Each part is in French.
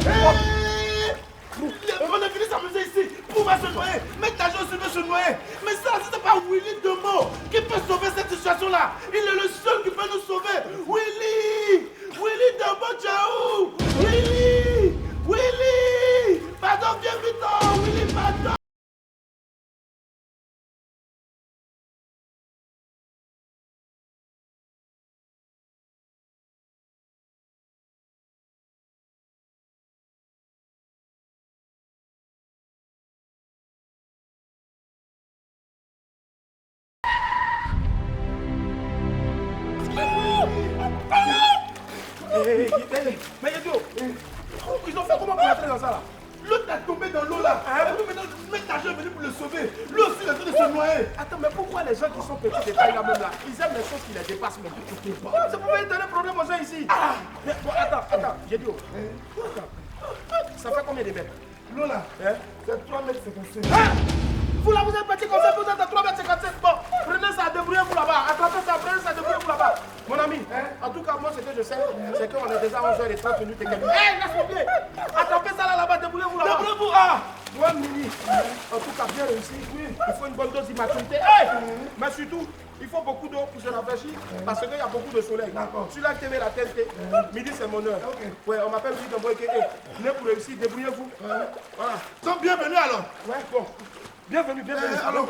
On est venu s'amuser ici pour se noyer. Mais Tajo aussi veut se noyer. Mais ça, c'est pas Willy Demo qui peut sauver cette situation-là. Il est le seul qui peut nous sauver. Willy Demo, ciao. Willy Pardon, viens vite. Willy, pardon. Mais Yedio, ils ont fait comment pour entrer dans ça là? L'autre est tombé dans l'eau là. Mais Tajo est venu pour le sauver. Lui aussi il est en train de se noyer. Attends, mais pourquoi les gens qui sont petits de taille là même là, ils aiment les choses qui les dépassent même? Ça pouvait donner problème aux gens ici. Bon, attends, Yedio. Ça fait combien de mètres? L'eau là, c'est 3,57 m. Vous là, vous êtes petit comme ça, vous êtes à 3,57 m. Bon, prenez ça, débrouillez-vous là-bas. Attrapez ça, prenez ça, débrouillez-vous là-bas. Mon ami, en tout cas, moi, ce que je sais, c'est qu'on est déjà 11h30 et quelques minutes. Laisse-moi bien. Attrapez ça là-bas, débrouillez-vous là-bas. Débrouillez-vous, Moi, Mini, en tout cas, bien réussi. Il faut une bonne dose d'immaturité. Mais surtout, il faut beaucoup d'eau pour se rafraîchir parce qu'il y a beaucoup de soleil. Celui-là qui met la tête, Midi, c'est mon heure. Ouais, on m'appelle Midi de Boyke. Venez pour réussir, débrouillez-vous. Voilà. Donc, bienvenue alors. Ouais, bon. Bienvenue. Alors.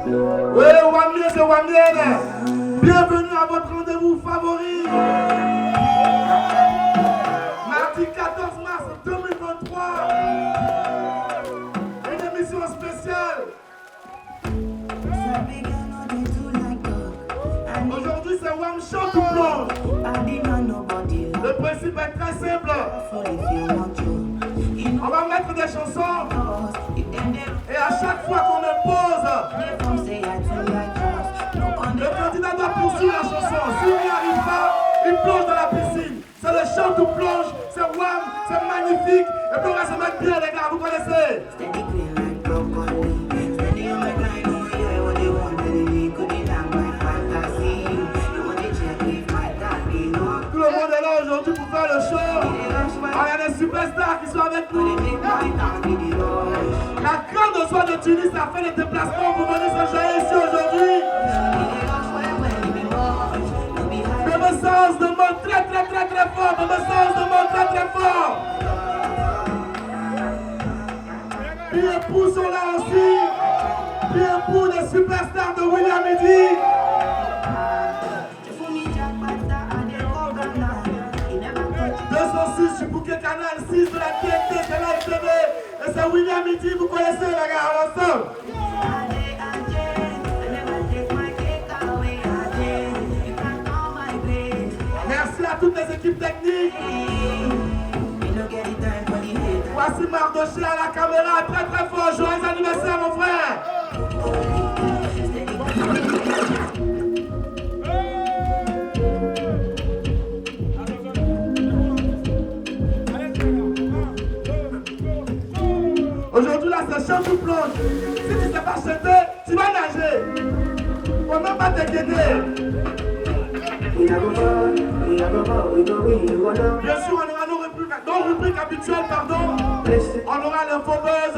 Oui, Wamien, c'est Wamien. Bienvenue à votre rendez-vous favori. Mardi 14 mars 2023. Une émission spéciale. Aujourd'hui, c'est Wam Chant ou Plonge. Le principe est très simple. On va mettre des chansons. Et à chaque fois qu'on me pose, le candidat doit poursuivre la chanson. S'il n'y arrive pas, il plonge dans la piscine. C'est le chant ou plonge. C'est Wam, c'est magnifique. Et puis on va se mettre bien, les gars, vous connaissez. Tout le monde est là aujourd'hui pour faire le show. Il y a des superstars qui sont avec nous. La grande soirée de Tunis a fait le déplacement pour venir se joindre ici aujourd'hui. Je me sens demande très fort. Je me sens demande très fort. Bien pour sont là aussi. Bien pour les superstars de William Midi. 206 du bouquet canal 6 de la TNT, Canal TV. Et c'est William Midi, vous connaissez les gars, ensemble. Merci à toutes les équipes techniques. Voici Mardoché à la caméra, très fort. Joyeux anniversaire, mon frère. Aujourd'hui, là, c'est chant ou plonge. Si tu ne sais pas chanter, tu vas nager. Faut même pas t'inquiéter. Bien sûr, on aura nos rubriques habituelles, pardon. On aura l'infobuzz.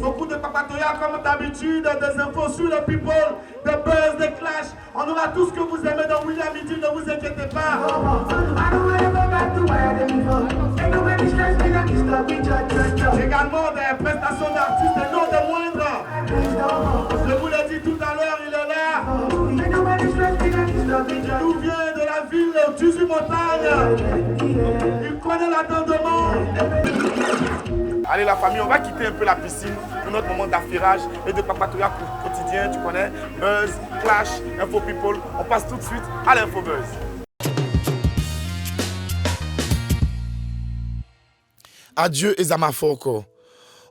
Beaucoup de papatoya comme d'habitude, des infos sur le people, des buzz, des clashs. On aura tout ce que vous aimez dans William Midi, ne vous inquiétez pas. Également des prestations d'artistes et non des moindres. Je vous l'ai dit tout à l'heure, il est là. Il nous vient de la ville d'Uzu-Montagne. Il connaît l'entendement. Allez la famille, on va quitter un peu la piscine pour notre moment d'affirage et de papatoya quotidien, tu connais, buzz, clash, info people. On passe tout de suite à l'info buzz. Adieu Ezama Foko.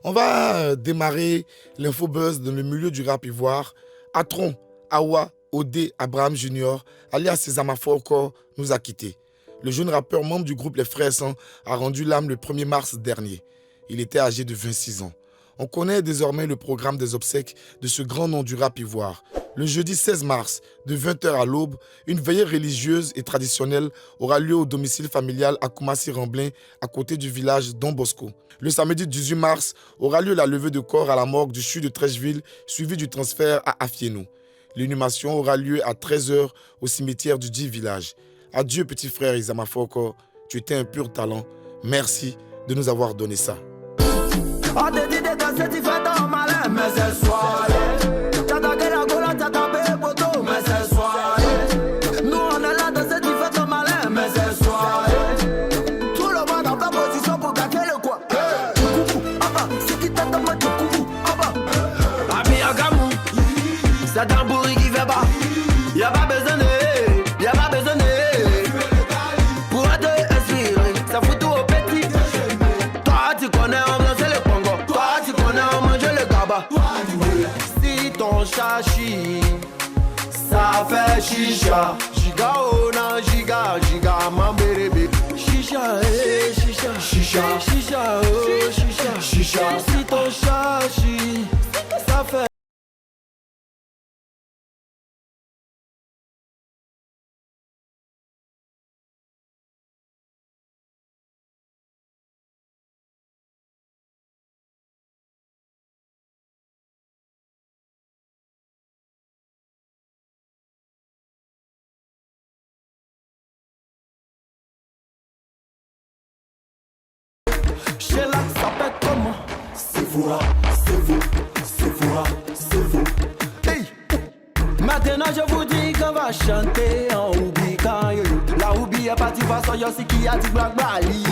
On va démarrer l'info buzz dans le milieu du rap ivoire. Atron, Awa, Odé, Abraham Junior, alias Ezama Foko, nous a quittés. Le jeune rappeur membre du groupe Les Frères Sang a rendu l'âme le 1er mars dernier. Il était âgé de 26 ans. On connaît désormais le programme des obsèques de ce grand nom du rap ivoire. Le jeudi 16 mars, de 20h à l'aube, une veillée religieuse et traditionnelle aura lieu au domicile familial à Koumassi-Ramblin, à côté du village Don Bosco. Le samedi 18 mars aura lieu la levée de corps à la morgue du CHU de Trècheville, suivi du transfert à Afienou. L'inhumation aura lieu à 13h au cimetière du dit village. Adieu petit frère Isama Foko, tu étais un pur talent. Merci de nous avoir donné ça. On te dit de danser, tu fais ton malin, mais c'est soirée. T'as tapé la gola, t'as tapé le poteau, mais c'est soirée. Nous on est là, danser, tu fais ton malin, mais c'est soirée. Tout le monde en position pour gâter le coin. Coucou, ah c'est qui t'a demandé de coucou, ah Ami Agamou, c'est un bourri qui fait pas. Y'a pas besoin de, y'a pas besoin de. Pour te inspirer, ça fout tout au petit. Toi tu connais en blanc, le Congo. Toi tu connais en manger le gaba. Si ton chachi, ça fait chicha. Giga ona, giga, giga, mambérébé. Chicha, chicha, chicha, chicha, oh, chicha, chicha. Si ton chachi, ça fait. Sheila s'appelle comment? C'est vous, c'est vous. Hey! Maintenant je vous dis qu'on va chanter en Oubi quand la Oubi est partie voir son yossi qui a dit black bali.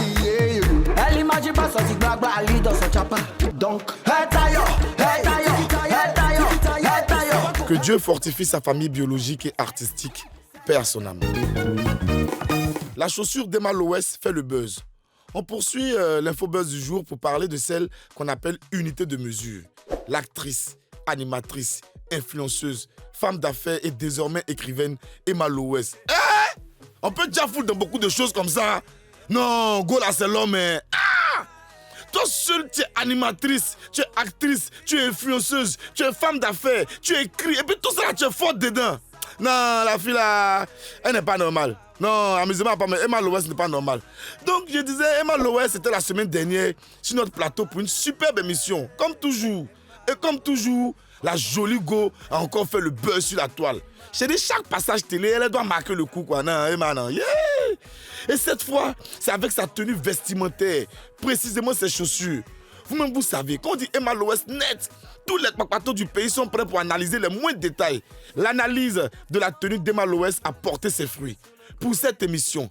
Elle imagine pas sorti black bali dans son chapa. Donc, hey tayo. Que Dieu fortifie sa famille biologique et artistique, paix à son âme. La chaussure d'Emma Lowes fait le buzz. On poursuit l'infobuzz du jour pour parler de celle qu'on appelle unité de mesure. L'actrice, animatrice, influenceuse, femme d'affaires et désormais écrivaine Emma Lowes. On peut déjà foutre dans beaucoup de choses comme ça. Non, go là c'est l'homme. Toi seul, tu es animatrice, tu es actrice, tu es influenceuse, tu es femme d'affaires, tu écris, et puis tout ça là, tu es forte dedans. Non, la fille là, elle n'est pas normale. Non, amusez-moi pas, mais Emma Lowes n'est pas normale. Donc je disais, Emma Lowes était la semaine dernière sur notre plateau pour une superbe émission, comme toujours. Et comme toujours, la jolie go a encore fait le buzz sur la toile. J'ai dit, chaque passage télé, elle doit marquer le coup, quoi. Non, Emma, non. Yeah! Et cette fois, c'est avec sa tenue vestimentaire, précisément ses chaussures. Vous-même, vous savez, quand on dit Emma Lowes net, tous les papatos du pays sont prêts pour analyser les moindres détails. L'analyse de la tenue d'Emma Lowes a porté ses fruits. Pour cette émission,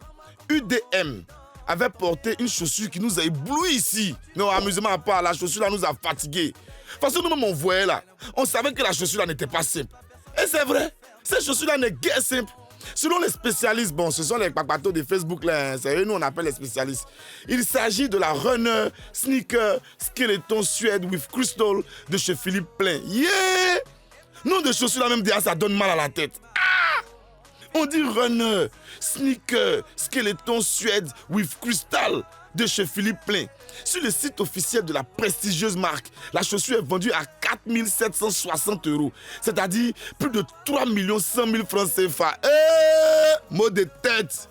UDM avait porté une chaussure qui nous a ébloui ici. Non, amusement à part, la chaussure là nous a fatigués. Parce que nous-mêmes on voyait là, on savait que la chaussure là n'était pas simple. Et c'est vrai, cette chaussure là n'est guère simple. Selon les spécialistes, bon, ce sont les papatos de Facebook là, c'est eux nous on appelle les spécialistes. Il s'agit de la Runner Sneaker Skeleton Suede with Crystal de chez Philippe Plein. Yeah! Nom de chaussure là même déjà ça donne mal à la tête. On dit Runner, Sneaker, Skeleton Suede with Crystal de chez Philippe Plein. Sur le site officiel de la prestigieuse marque, la chaussure est vendue à 4 760 €, c'est-à-dire plus de 3 100 000 francs CFA. Mot de tête.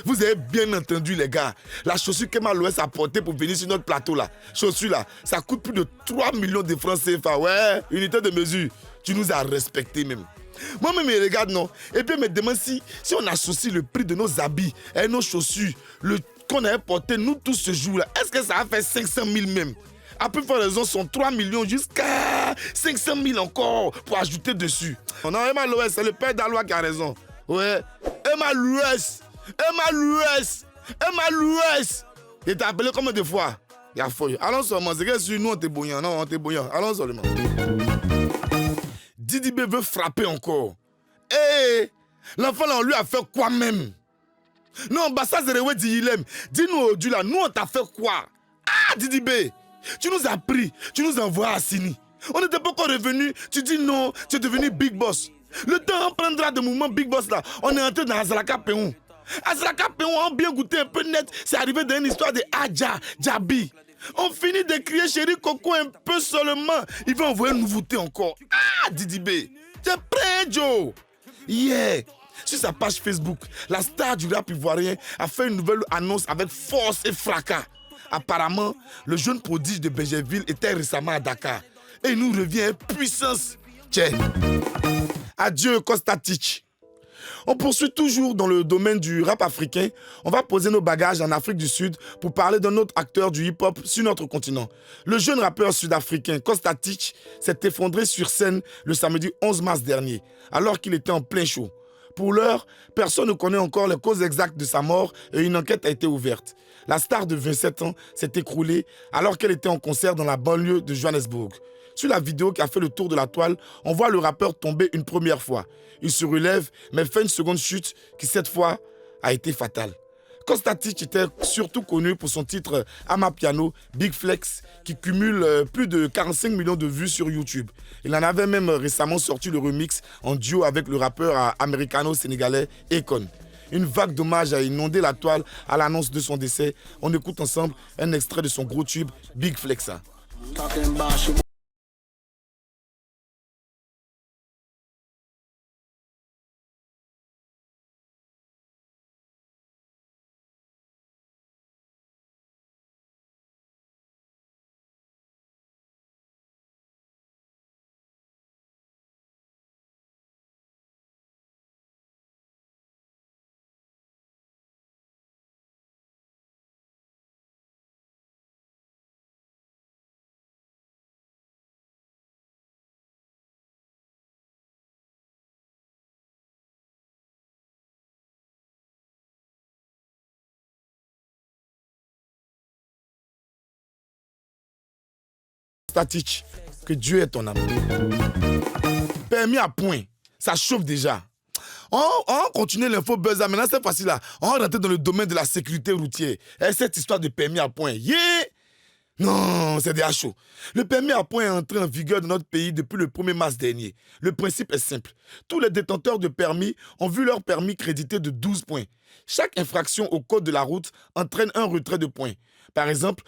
Vous avez bien entendu les gars, la chaussure qu'Emma Lowes a portée pour venir sur notre plateau là, chaussure là, ça coûte plus de 3 millions de francs CFA. Ouais, unité de mesure, tu nous as respecté même. Moi-même, je regarde, non. Et puis, je me demande si on associe le prix de nos habits et nos chaussures, qu'on avait porté nous tous ce jour-là, est-ce que ça a fait 500 000 même? À plus forte raison, sont 3 millions jusqu'à 500 000 encore pour ajouter dessus. Non, Emma Lowes, c'est le père d'Alois qui a raison. Ouais. Emma Lowes. Il t'a appelé combien de fois? Il a fouillé. Allons seulement, c'est que sur nous, on t'est bouillant. Non, on t'est bouillant. Allons seulement. Didi B veut frapper encore. L'enfant là, on lui a fait quoi même? Non, bah ça c'est le dit il aime. Dis-nous, Dieu là, nous on t'a fait quoi? Didi B, tu nous as pris, tu nous as envoyé à Sini. On n'était pas encore revenu, tu dis non, tu es devenu Big Boss. Le temps prendra de mouvement Big Boss là. On est entré dans Azalaka Péon. Azraka Péon ont bien goûté un peu net. C'est arrivé dans une histoire de Adja, Djabi. On finit de crier chéri Coco un peu seulement. Il va envoyer une nouveauté encore. Ah, Didi B. T'es prêt, Joe? Yeah. Sur sa page Facebook, la star du rap ivoirien a fait une nouvelle annonce avec force et fracas. Apparemment, le jeune prodige de Bégerville était récemment à Dakar. Et il nous revient en puissance. Tiens. Adieu Kostatic. On poursuit toujours dans le domaine du rap africain. On va poser nos bagages en Afrique du Sud pour parler d'un autre acteur du hip-hop sur notre continent. Le jeune rappeur sud-africain Kostatic s'est effondré sur scène le samedi 11 mars dernier, alors qu'il était en plein show. Pour l'heure, personne ne connaît encore les causes exactes de sa mort et une enquête a été ouverte. La star de 27 ans s'est écroulée alors qu'elle était en concert dans la banlieue de Johannesburg. Sur la vidéo qui a fait le tour de la toile, on voit le rappeur tomber une première fois. Il se relève, mais fait une seconde chute qui, cette fois, a été fatale. Kostatic était surtout connu pour son titre Amapiano, Big Flex, qui cumule plus de 45 millions de vues sur YouTube. Il en avait même récemment sorti le remix en duo avec le rappeur américano-sénégalais Akon. Une vague d'hommage a inondé la toile à l'annonce de son décès. On écoute ensemble un extrait de son gros tube Big Flexa. Kostatic, que Dieu est ton âme. Permis à point, ça chauffe déjà. On continue l'info buzz maintenant, c'est facile là. On va rentrer dans le domaine de la sécurité routière. Et cette histoire de permis à point, yeah! Non, c'est déjà chaud. Le permis à point est entré en vigueur dans notre pays depuis le 1er mars dernier. Le principe est simple. Tous les détenteurs de permis ont vu leur permis crédité de 12 points. Chaque infraction au code de la route entraîne un retrait de points. Par exemple,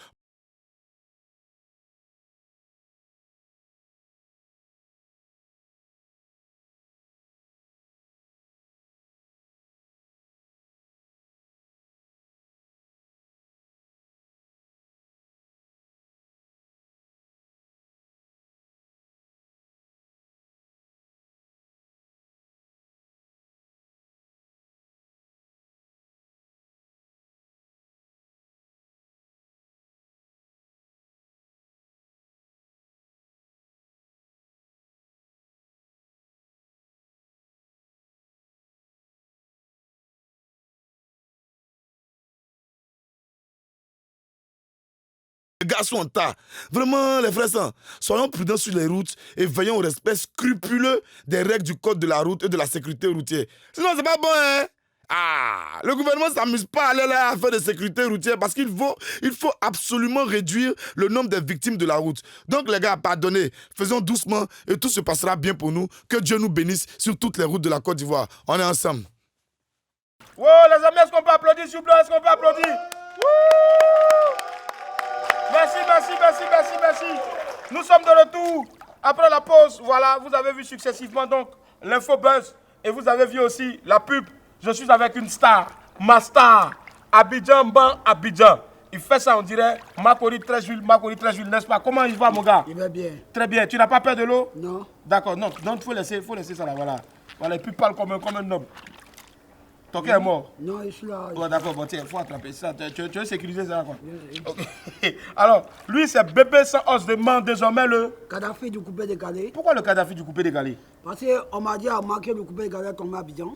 les gars sont en tas. Vraiment, les frères, soyons prudents sur les routes et veillons au respect scrupuleux des règles du code de la route et de la sécurité routière. Sinon, c'est pas bon, hein? Ah, le gouvernement ne s'amuse pas à aller là à faire de sécurité routière parce qu'il faut absolument réduire le nombre de victimes de la route. Donc, les gars, pardonnez, faisons doucement et tout se passera bien pour nous. Que Dieu nous bénisse sur toutes les routes de la Côte d'Ivoire. On est ensemble. Wow, les amis, est-ce qu'on peut applaudir, s'il vous plaît? Est-ce qu'on peut applaudir? Merci, merci, merci, merci, merci. Nous sommes de retour. Après la pause, voilà, vous avez vu successivement donc l'info buzz et vous avez vu aussi la pub. Je suis avec une star, ma star, Abidjan Ban Abidjan. Il fait ça, on dirait Makori 13 juillet, n'est-ce pas? Comment il va, mon gars? Il va bien. Très bien. Tu n'as pas peur de l'eau? Non. D'accord, non, donc il faut laisser ça là, voilà. Voilà, et puis parle comme un homme. Ton cœur est mort? Non, je suis là. Oh, d'accord, bon, tiens, il faut attraper ça. Tu veux sécuriser ça, quoi? Okay. Alors, lui, c'est bébé sans os de man, désormais le... Kadhafi du coupé décalé. Pourquoi le Kadhafi du coupé décalé? Parce qu'on m'a dit à manquer le coupé décalé tomber à Abidjan.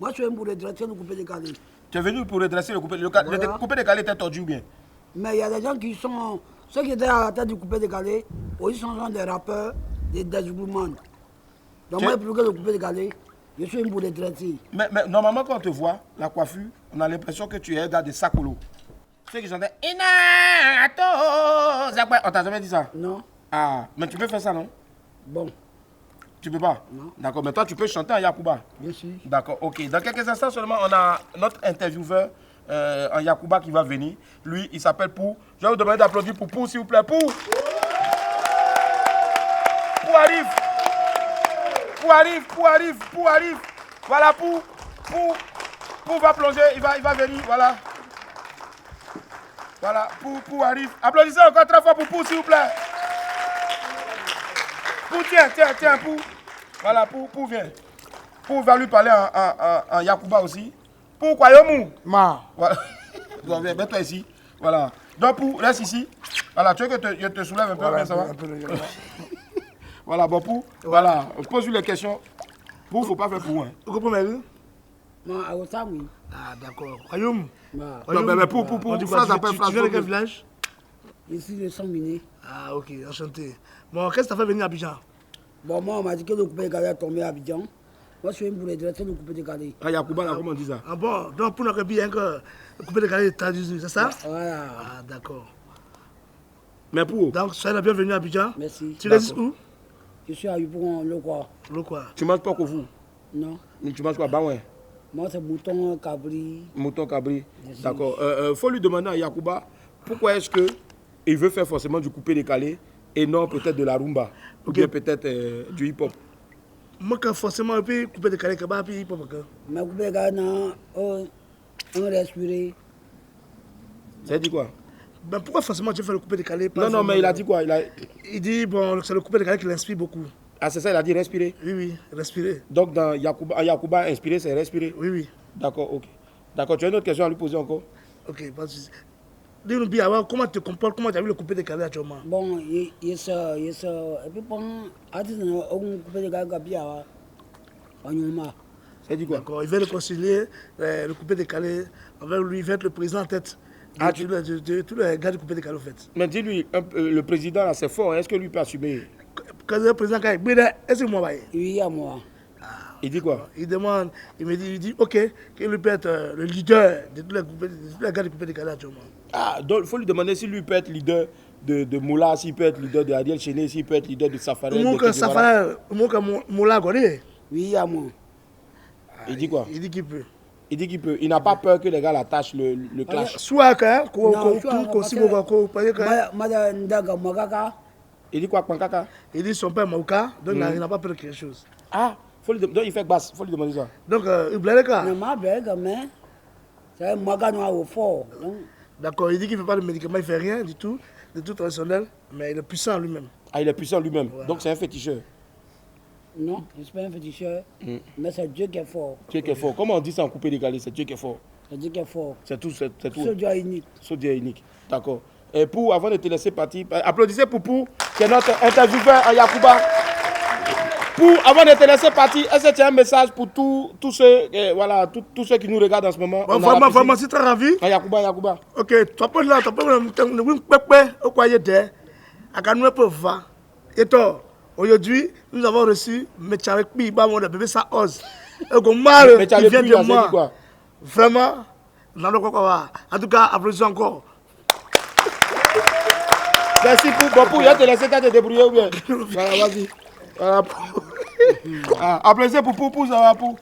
Moi, je suis venu pour redresser le coupé décalé. Tu es venu pour redresser le coupé décalé. Voilà. Le coupé décalé était tordu ou bien? Mais il y a des gens qui sont... Ceux qui étaient à la tête du coupé décalé, aussi sont des rappeurs, des déjouements. Donc moi, pour que le coupé décalé, je suis venu pour redresser. Mais normalement, quand on te voit, la coiffure, on a l'impression que tu es un gars de Sakolo. Ceux qui chantaient Inato Zakwe. On t'a jamais dit ça? Non. Ah, mais tu peux faire ça, non? Bon. Tu peux pas? Non. D'accord, mais toi tu peux chanter en Yakuba? Bien sûr. D'accord, ok. Dans quelques instants seulement, on a notre intervieweur en Yakuba qui va venir. Lui, il s'appelle Pou. Je vais vous demander d'applaudir pour Pou, s'il vous plaît. Pou! Pou arrive! Pou arrive, Pou arrive, Pou arrive! Voilà, Pou! Pou va plonger, il va venir, voilà. Voilà, Pou arrive. Applaudissez encore 3 fois pour Pou, s'il vous plaît. Pou, tiens, Pou. Voilà, Pou vient. Pou va lui parler en Yakuba aussi. Pou, Kwayomu. Ma. Voilà. Donc, mets-toi ici. Voilà. Donc, Pou, reste ici. Voilà, tu veux que je te soulève un peu, Voilà, ça va? un peu de- Voilà, bon, Pou. Voilà, pose-lui les questions. Pou, il ne faut pas faire Pou. Hein. Vous comprenez? Moi, à Ossa, oui. Ah, d'accord. Royaume. Bah, Non, mais Pou, On dit phrase quoi, après tu phrase. viens de quel village? ici, le sang miné. Ah, ok, enchanté. Bon, qu'est-ce que ça fait venir à Abidjan? Bon, moi, on m'a dit que le coupé de Calais est tombé à Abidjan. Moi, je suis venu pour les dresser le coupé de Calais. Ah, Yakuba, là, comment on dit ça? Ah bon, donc pour notre bien que le coupé de Calais est traduit, c'est ça? Voilà. Ah, d'accord. Mais Pou, Donc, soyez la bienvenue à Abidjan. Merci. Tu résides où? Je suis à Yupon, le quoi? Le quoi? tu manges pas au vous? Non. Tu manges quoi? Bah ouais. Moi, c'est mouton, cabri. Mouton cabri. Bien sûr. D'accord. Faut lui demander à Yakuba pourquoi est-ce qu'il veut faire forcément du coupé décalé et non peut-être de la rumba ou bien peut-être du hip-hop. Moi, quand forcément, je peux couper de Calais, puis hip hop. Mais coupé de Calais, non, on respirer. Ça dit quoi? Ben, pourquoi forcément tu fais le coupé de Calais? Non, mais il a dit quoi? Il dit, bon, c'est le coupé de Calais qui l'inspire beaucoup. Ah, c'est ça, il a dit respirer. Oui, respirer. Donc, dans Yakuba, inspirer, c'est respirer. Oui. D'accord, ok. D'accord, tu as une autre question à lui poser encore? Ok, pas de souci. Dis-nous bien, alors, comment tu te comportes, comment tu as vu le coupé de Calais actuellement? Bon, il sort. Et puis, bon, on coupé de Calais, bien, on y va. Ça dit quoi? D'accord, il veut réconcilier le coupé de Calais avec lui, il veut être le président en tête de tous les gars du coupé de Calais, en fait. Mais dis-lui, le président, là, c'est fort. Hein. Est-ce que lui peut assumer? Quand le président Calais, est-ce que moi, Oui, à moi. Il dit quoi? il demande, il dit, ok, qu'il lui peut être le leader de tous les gars du coupé de Calais actuellement. Ah, donc il faut lui demander si lui peut être leader de Moula, s'il peut être leader de Adiel Chéné, s'il peut être leader de Safari. Moula Godé. Oui, à moi. Il dit quoi? Il dit qu'il peut. Il dit qu'il peut. Il n'a pas peur que les gars l'attachent le clash. Soit quand Il dit quoi, Pankaka? il dit son père Mauka, donc il n'a pas peur de quelque chose. Ah, donc il fait basse, il faut lui demander ça. Donc, il blâme le cas. Mais ma belle, mais c'est moi qui ai au fort. D'accord, il dit qu'il ne fait pas de médicaments, il ne fait rien du tout traditionnel, mais il est puissant lui-même. Ah, il est puissant lui-même, Ouais. donc c'est un féticheur. Non, je ne suis pas un féticheur, mais c'est Dieu qui est fort. Dieu qui est fort. Comment on dit ça en coupé décalé? C'est Dieu qui est fort. C'est Dieu qui est fort. C'est tout, c'est tout. Ce Dieu est unique. Ce Dieu est unique. D'accord. Et pour, avant de te laisser partir, applaudissez pour qui est notre intervieweur à Yakuba. Pour, avant de te laisser partir, est-ce que tu as un message pour tous ceux, voilà, tous ceux qui nous regardent en ce moment? Bon, vraiment, c'est très ravi. À Yakuba. Ok, tu peux là, tu peux au quoi il était, à Kanou Pova. Et toi, aujourd'hui, nous avons reçu Metcharek Biba, mon bébé Saoz. Et qu'on marre, Mais tu as qui le vient plus, de là, c'est dit moi. quoi? Vraiment, en tout cas, applaudissez encore. Merci pour je vais te laisser te débrouiller ou bien. Voilà, vas-y. Voilà, applaudissez pour ça va pour.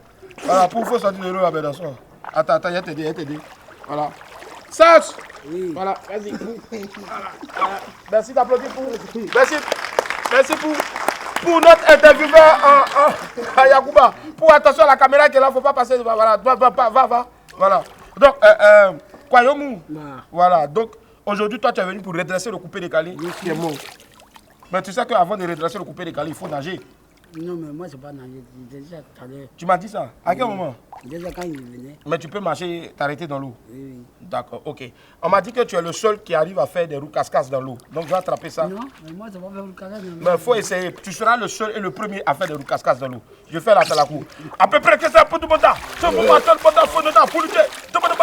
Voilà, pour faut sortir de l'eau avec dans son. Attends, il va t'aider. Voilà. Sache. Oui. Voilà, vas-y. Voilà. Merci d'applaudir pour. Merci pour notre intervieweur à Yakuba. Pour attention à la caméra qui est là, il ne faut pas passer. Voilà, va. Voilà. Donc, Kwayomu. Voilà, donc. Aujourd'hui, toi, tu es venu pour redresser le coupé décalé qui est mort. Mais tu sais qu'avant de redresser le coupé décalé, il faut nager. Non, mais moi, je ne sais pas nager. Déjà, tout à l'heure. Tu m'as dit ça? À quel moment? Déjà, quand il venait. Mais tu peux marcher, t'arrêter dans l'eau. Oui. D'accord, ok. On m'a dit que tu es le seul qui arrive à faire des roues casse-casse dans l'eau. Donc, je vais attraper ça. Non, mais moi, je ne vais pas faire le carré. Mais il faut essayer. Tu seras le seul et le premier à faire des roues casse-casse dans l'eau. Je fais la salakou. À peu près que ça pour tout le monde. Tout le monde, faut nous dar, pour lutter. Tout le monde,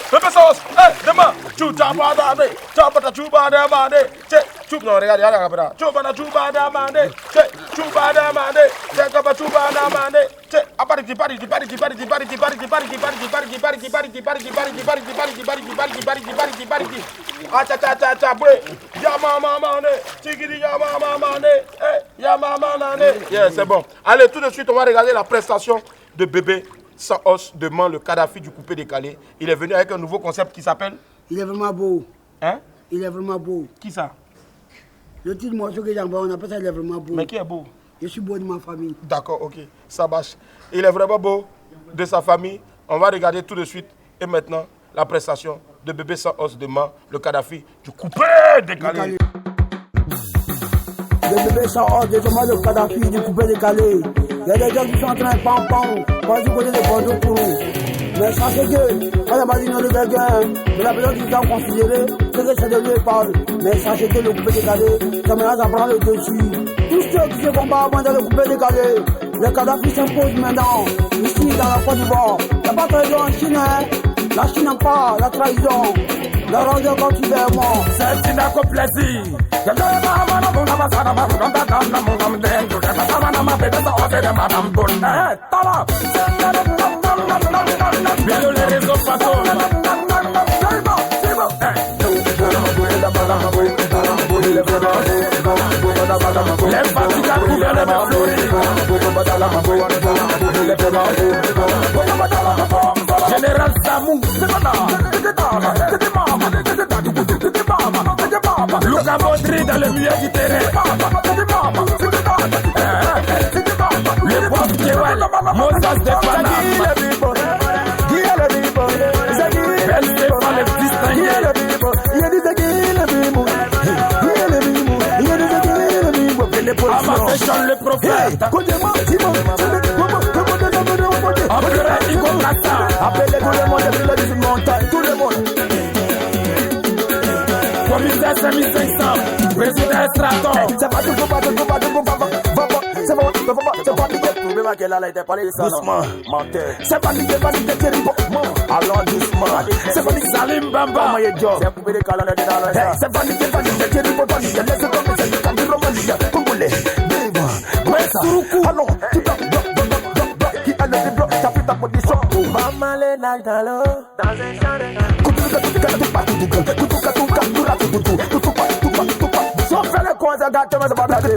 Pépé sauce, demain, chuba damande, chuba non, regarde, chuba damande, chuba damande, Yeah, c'est bon. Allez, tout de suite, on va regarder la prestation de bébé sans os de main, le Kadhafi du coupé décalé. Il est venu avec un nouveau concept qui s'appelle... Il est vraiment beau. Hein? Il est vraiment beau. Qui ça? Le petit morceau que j'envoie, on appelle ça, il est vraiment beau. Mais qui est beau? Je suis beau de ma famille. D'accord, ok. Ça marche. Il est vraiment beau de sa famille. On va regarder tout de suite. Et maintenant, la prestation de bébé sans os de main, le Kadhafi du coupé décalé. Le bébé sans os de main, le Kadhafi du coupé décalé. Il y a des gens qui sont en train de pam-pam, pas du côté des Bordeaux pour nous. Mais sachez que, quand la marine de quelqu'un, de la personne qui doit considérer, c'est que c'est de lui parle. Mais sachez que le coupé décalé, ça maintenant ça prend le dessus. Tous ceux qui se combattent avant dans le coupé décalé, le Kadhafi s'impose maintenant, ici dans la Côte d'Ivoire. Il n'y a pas de trahison en Chine, hein. La Chine n'aime pas la trahison. La rondeur quand tu veux mort. C'est une plaisir. Les réseaux les fatigues gouvernement Général Samou, Luka Modri dans le milieu du terrain. Le pauvre Kewal, Moses de Panama. Ben Stéphane le distingué. Amatation le prophète. Empereur Igo Kassa. Appelez tout le monde, tout le monde. Commissaire 5500. Président Estraton. Doucement, menteur. C'est pas dit alors doucement. C'est pas dit Salim Bamba. c'est coupé des calendriers dans le c'est pas dit laisse tomber, c'est du romantique. Congolais, allons, qui a le débloc, t'as pris ta position. Maman les nage dans l'eau, dans un champ de sauf faire le coin, ça gâte, mais c'est pas blagué.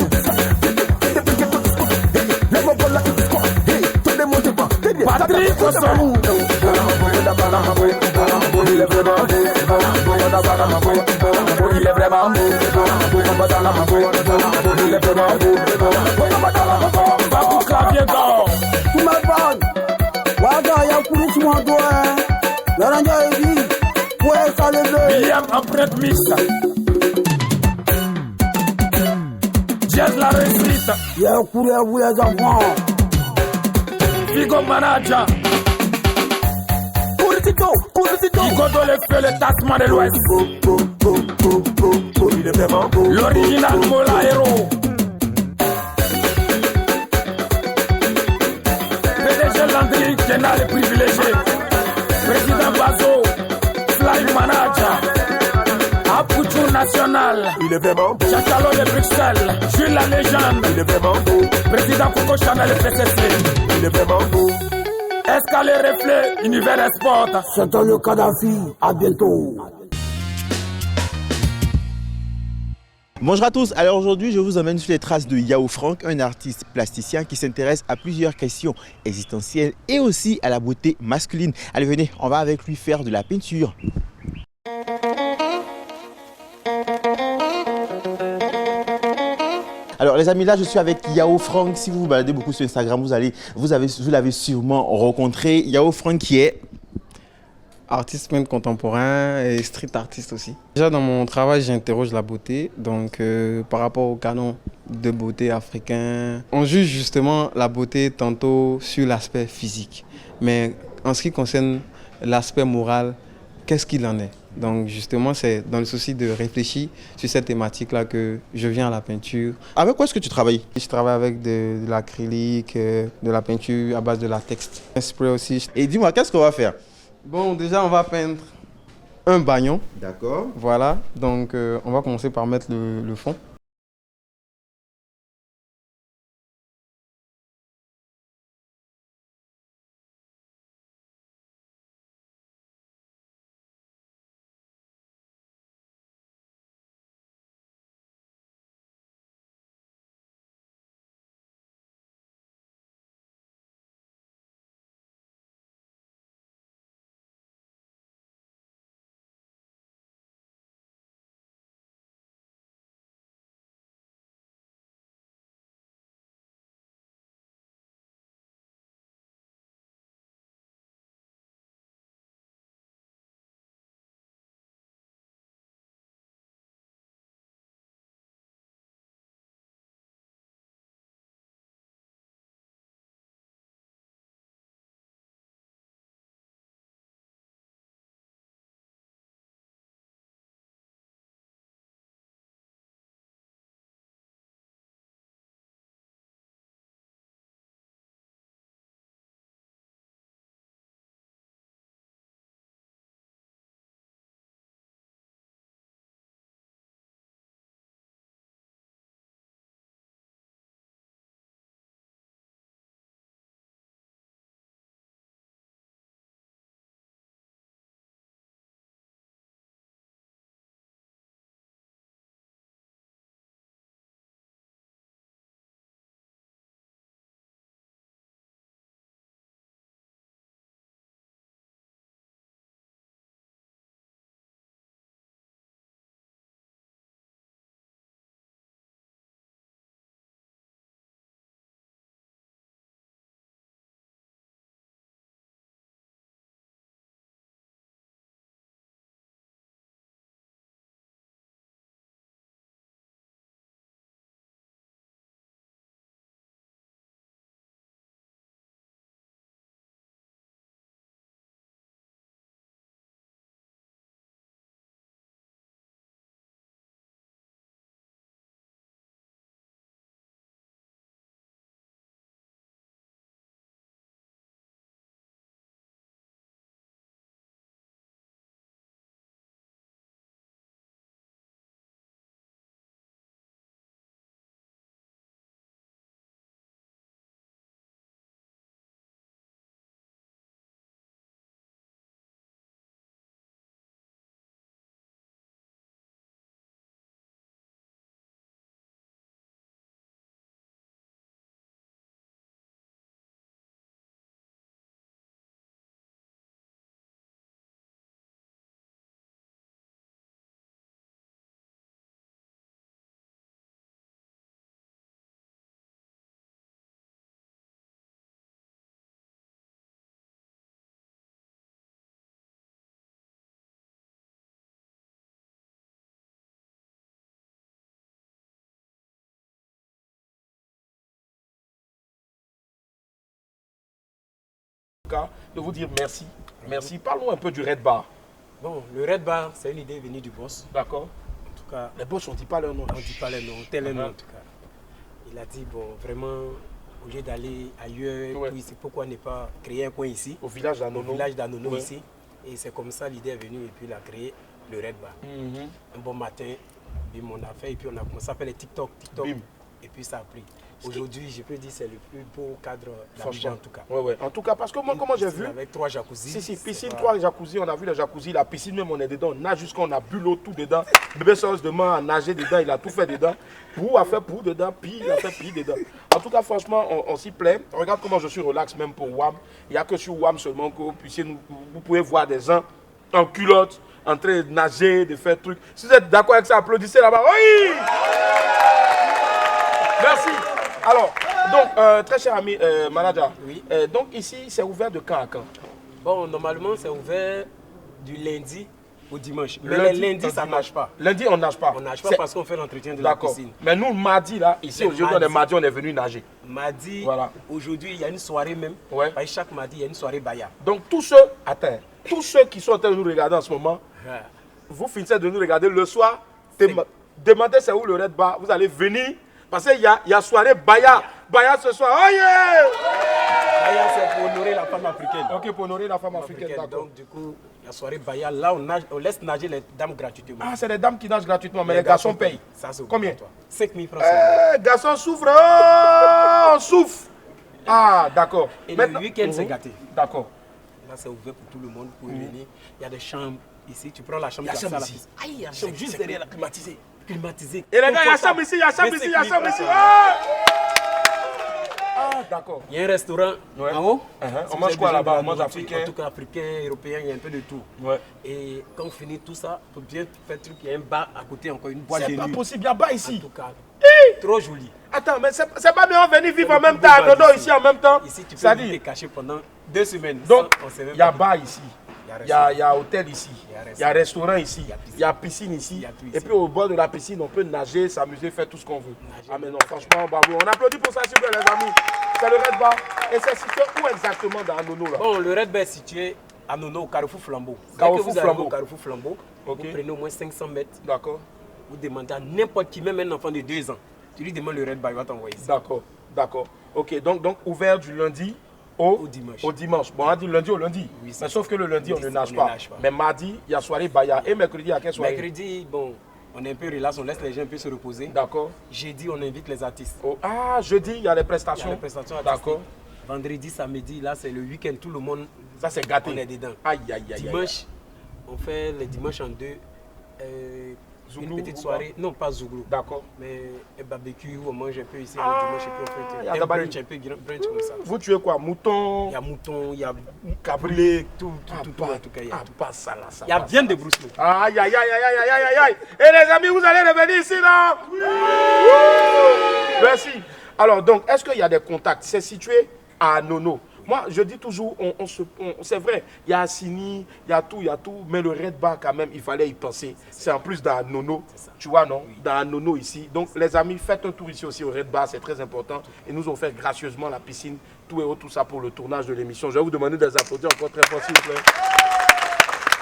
Patrick Osomou. Il est vraiment Babou Clavier d'or. Tout ma bande. Waga, il y a un coup sur mon doigt. L'aranja est dit. Ouais, ça le veut. William Empreinte Mixte. Jazz la réussite. Il y a un coup à vous, les enfants. Figo Manager. Figo dans le feu, le tassement de l'Ouest. il est vraiment beau. L'original Mola Hero. PDG Landry, Kenal le privilégié. Président Bazo, Fly Manager. Apoutou National. Il est vraiment beau. Chacalo de Bruxelles, Jules la légende. Il est vraiment beau. Président Coco Chanel le PCC. Il est vraiment beau. Escalé Reflet, Univers Sport. C'était le Kadhafi. À bientôt. Bonjour à tous, alors aujourd'hui je vous emmène sur les traces de Yao Frank, un artiste plasticien qui s'intéresse à plusieurs questions existentielles et aussi à la beauté masculine. Allez venez, on va avec lui faire de la peinture. Alors les amis, là je suis avec Yao Frank. Si vous vous baladez beaucoup sur Instagram, vous l'avez sûrement rencontré. Yao Frank qui est artiste peintre contemporain et street artiste aussi. Déjà dans mon travail, j'interroge la beauté. Donc par rapport au canon de beauté africain, on juge justement la beauté tantôt sur l'aspect physique. Mais en ce qui concerne l'aspect moral, qu'est-ce qu'il en est? Donc justement, c'est dans le souci de réfléchir sur cette thématique-là que je viens à la peinture. Avec quoi est-ce que tu travailles? Je travaille avec de l'acrylique, de la peinture à base de latex. Un spray aussi. Et dis-moi, qu'est-ce qu'on va faire? Bon, déjà, on va peindre un bagnon. D'accord. Voilà, donc on va commencer par mettre le fond. de vous dire merci. Merci. Parlons un peu du Red Bar. Bon, le Red Bar, c'est une idée venue du boss. D'accord. En tout cas, les boss, on ne dit pas leur nom. On ne dit pas leur nom, tel nom en tout cas. Il a dit, bon, vraiment, au lieu d'aller ailleurs, tout ici, pourquoi ne pas créer un coin ici? Au village d'Anono. Au village d'Anono ici. Et c'est comme ça l'idée est venue et puis il a créé le Red Bar. Un bon matin, bim, on a fait et puis on a commencé à faire les TikTok. Bim. Et puis ça a pris. Aujourd'hui, je peux dire que c'est le plus beau cadre d'Abidjan en tout cas. Ouais. En tout cas, parce que moi, comment j'ai vu. Avec 3 jacuzzis. Si, piscine, 3 jacuzzis, on a vu les jacuzzis, la piscine même, on est dedans, on nage jusqu'à on a bu l'eau tout dedans. Bébé Sauce demain a nagé dedans, il a tout fait dedans. Pou a fait pou dedans, Pi il a fait Pi dedans. En tout cas, franchement, on s'y plaît. Regarde comment je suis relax même pour WAM. Il n'y a que sur WAM seulement que vous pouvez voir des gens en culotte, en train de nager, de faire trucs. Si vous êtes d'accord avec ça, applaudissez là-bas. Oui! Merci. Alors, donc, très cher ami manager, donc ici, c'est ouvert de quand à quand? Bon, normalement, c'est ouvert du lundi au dimanche. Mais le lundi, ça ne nage pas. Lundi, on ne nage pas. On ne nage pas parce qu'on fait l'entretien de la piscine. Mais nous, mardi, là, ici, aujourd'hui, on est venu nager. Mardi, aujourd'hui, il y a une soirée même. Chaque mardi, il y a une soirée Baya. Donc, tous ceux qui sont en train de nous regarder en ce moment, vous finissez de nous regarder le soir, demandez c'est où le Red Bar, vous allez venir. Parce qu'il y a soirée Baya. Baya ce soir. Oh yeah! Baya, c'est pour honorer la femme africaine. Ok, pour honorer la femme africaine. Donc, du coup, la soirée Baya, là, on laisse nager les dames gratuitement. Ah, c'est les dames qui nagent gratuitement, mais les garçons payent. Ça, c'est combien? 5 000 francs. Garçons souffrent. Oh, on souffre. Ah, d'accord. Et le week-end, c'est gâté. D'accord. Là, c'est ouvert pour tout le monde pour venir. Il y a des chambres ici. Tu prends la chambre. Il y a chambre ici. Ah, il y a chambre juste derrière la climatisée. Climatisé. Et les gars, il y a chambre ici, il y a chambre ici, il y a chambre ici. Ah, d'accord. Il y a un restaurant en haut. On mange quoi là-bas? On mange africain. En tout cas, africain, européen, il y a un peu de tout. Et quand on finit tout ça, pour bien faire truc, il y a un bar à côté, encore une boîte de nuit. C'est pas possible, il y a un bar ici. En tout cas, trop joli. Attends, mais c'est pas bien venir vivre en même temps à Nono ici en même temps. Ici, tu peux te cacher pendant 2 semaines. Donc, il y a bar ici. Il y a hôtel ici, il y a restaurant ici, il y a piscine ici. Et puis au bord de la piscine, on peut nager, s'amuser, faire tout ce qu'on veut. Ah mais non, franchement, bravo. On applaudit pour ça, s'il vous plaît, les amis. C'est le Red Bar. Et c'est situé où exactement dans Anono là? Bon, le Red Bar est situé à Nono, au Carrefour Flambeau. Carrefour Flambeau. Carrefour Flambeau. Vous prenez au moins 500 mètres. D'accord. Vous demandez à n'importe qui, même un enfant de 2 ans. Tu lui demandes le Red Bar, il va t'envoyer ici. D'accord, d'accord. Ok, donc ouvert du lundi au dimanche. Bon, on a dit lundi au lundi. Oui, mais sauf que le lundi, on ne nage pas. Mais mardi, il y a soirée Baya. Et mercredi, il y a quelle soirée? Mercredi, bon, on est un peu relax, on laisse les gens un peu se reposer. D'accord. Jeudi, on invite les artistes. Oh, ah, jeudi, il y a les prestations. Il y a les prestations artistiques. D'accord. Vendredi, samedi, là, c'est le week-end. Tout le monde, ça c'est gâté. On est dedans. Aïe, aïe, aïe. Dimanche, on fait les dimanches en deux. Une petite soirée, non pas Zouglou, d'accord, mais un barbecue où on mange un peu ici, le dimanche et puis on fait un brunch, un peu brunch comme ça. Vous tuez quoi? Mouton? Il y a mouton, il y a cabré, tout en tout cas. Il y a tout. Pas ça là, ça. Il y a bien de brousse. Aïe, aïe, aïe, aïe, aïe, aïe, aïe. Et les amis, vous allez revenir ici, non? Oui. Merci. Alors, donc, est-ce qu'il y a des contacts? C'est situé à Nono. Moi, je dis toujours, c'est vrai, il y a Assini, il y a tout, mais le Red Bar, quand même, il fallait y penser. C'est en plus dans Nono, tu vois, non? Dans Nono ici. Donc, les amis, faites un tour ici aussi au Red Bar, c'est très important. Et nous avons fait gracieusement la piscine, tout ça pour le tournage de l'émission. Je vais vous demander des applaudissements encore très fort, s'il vous plaît.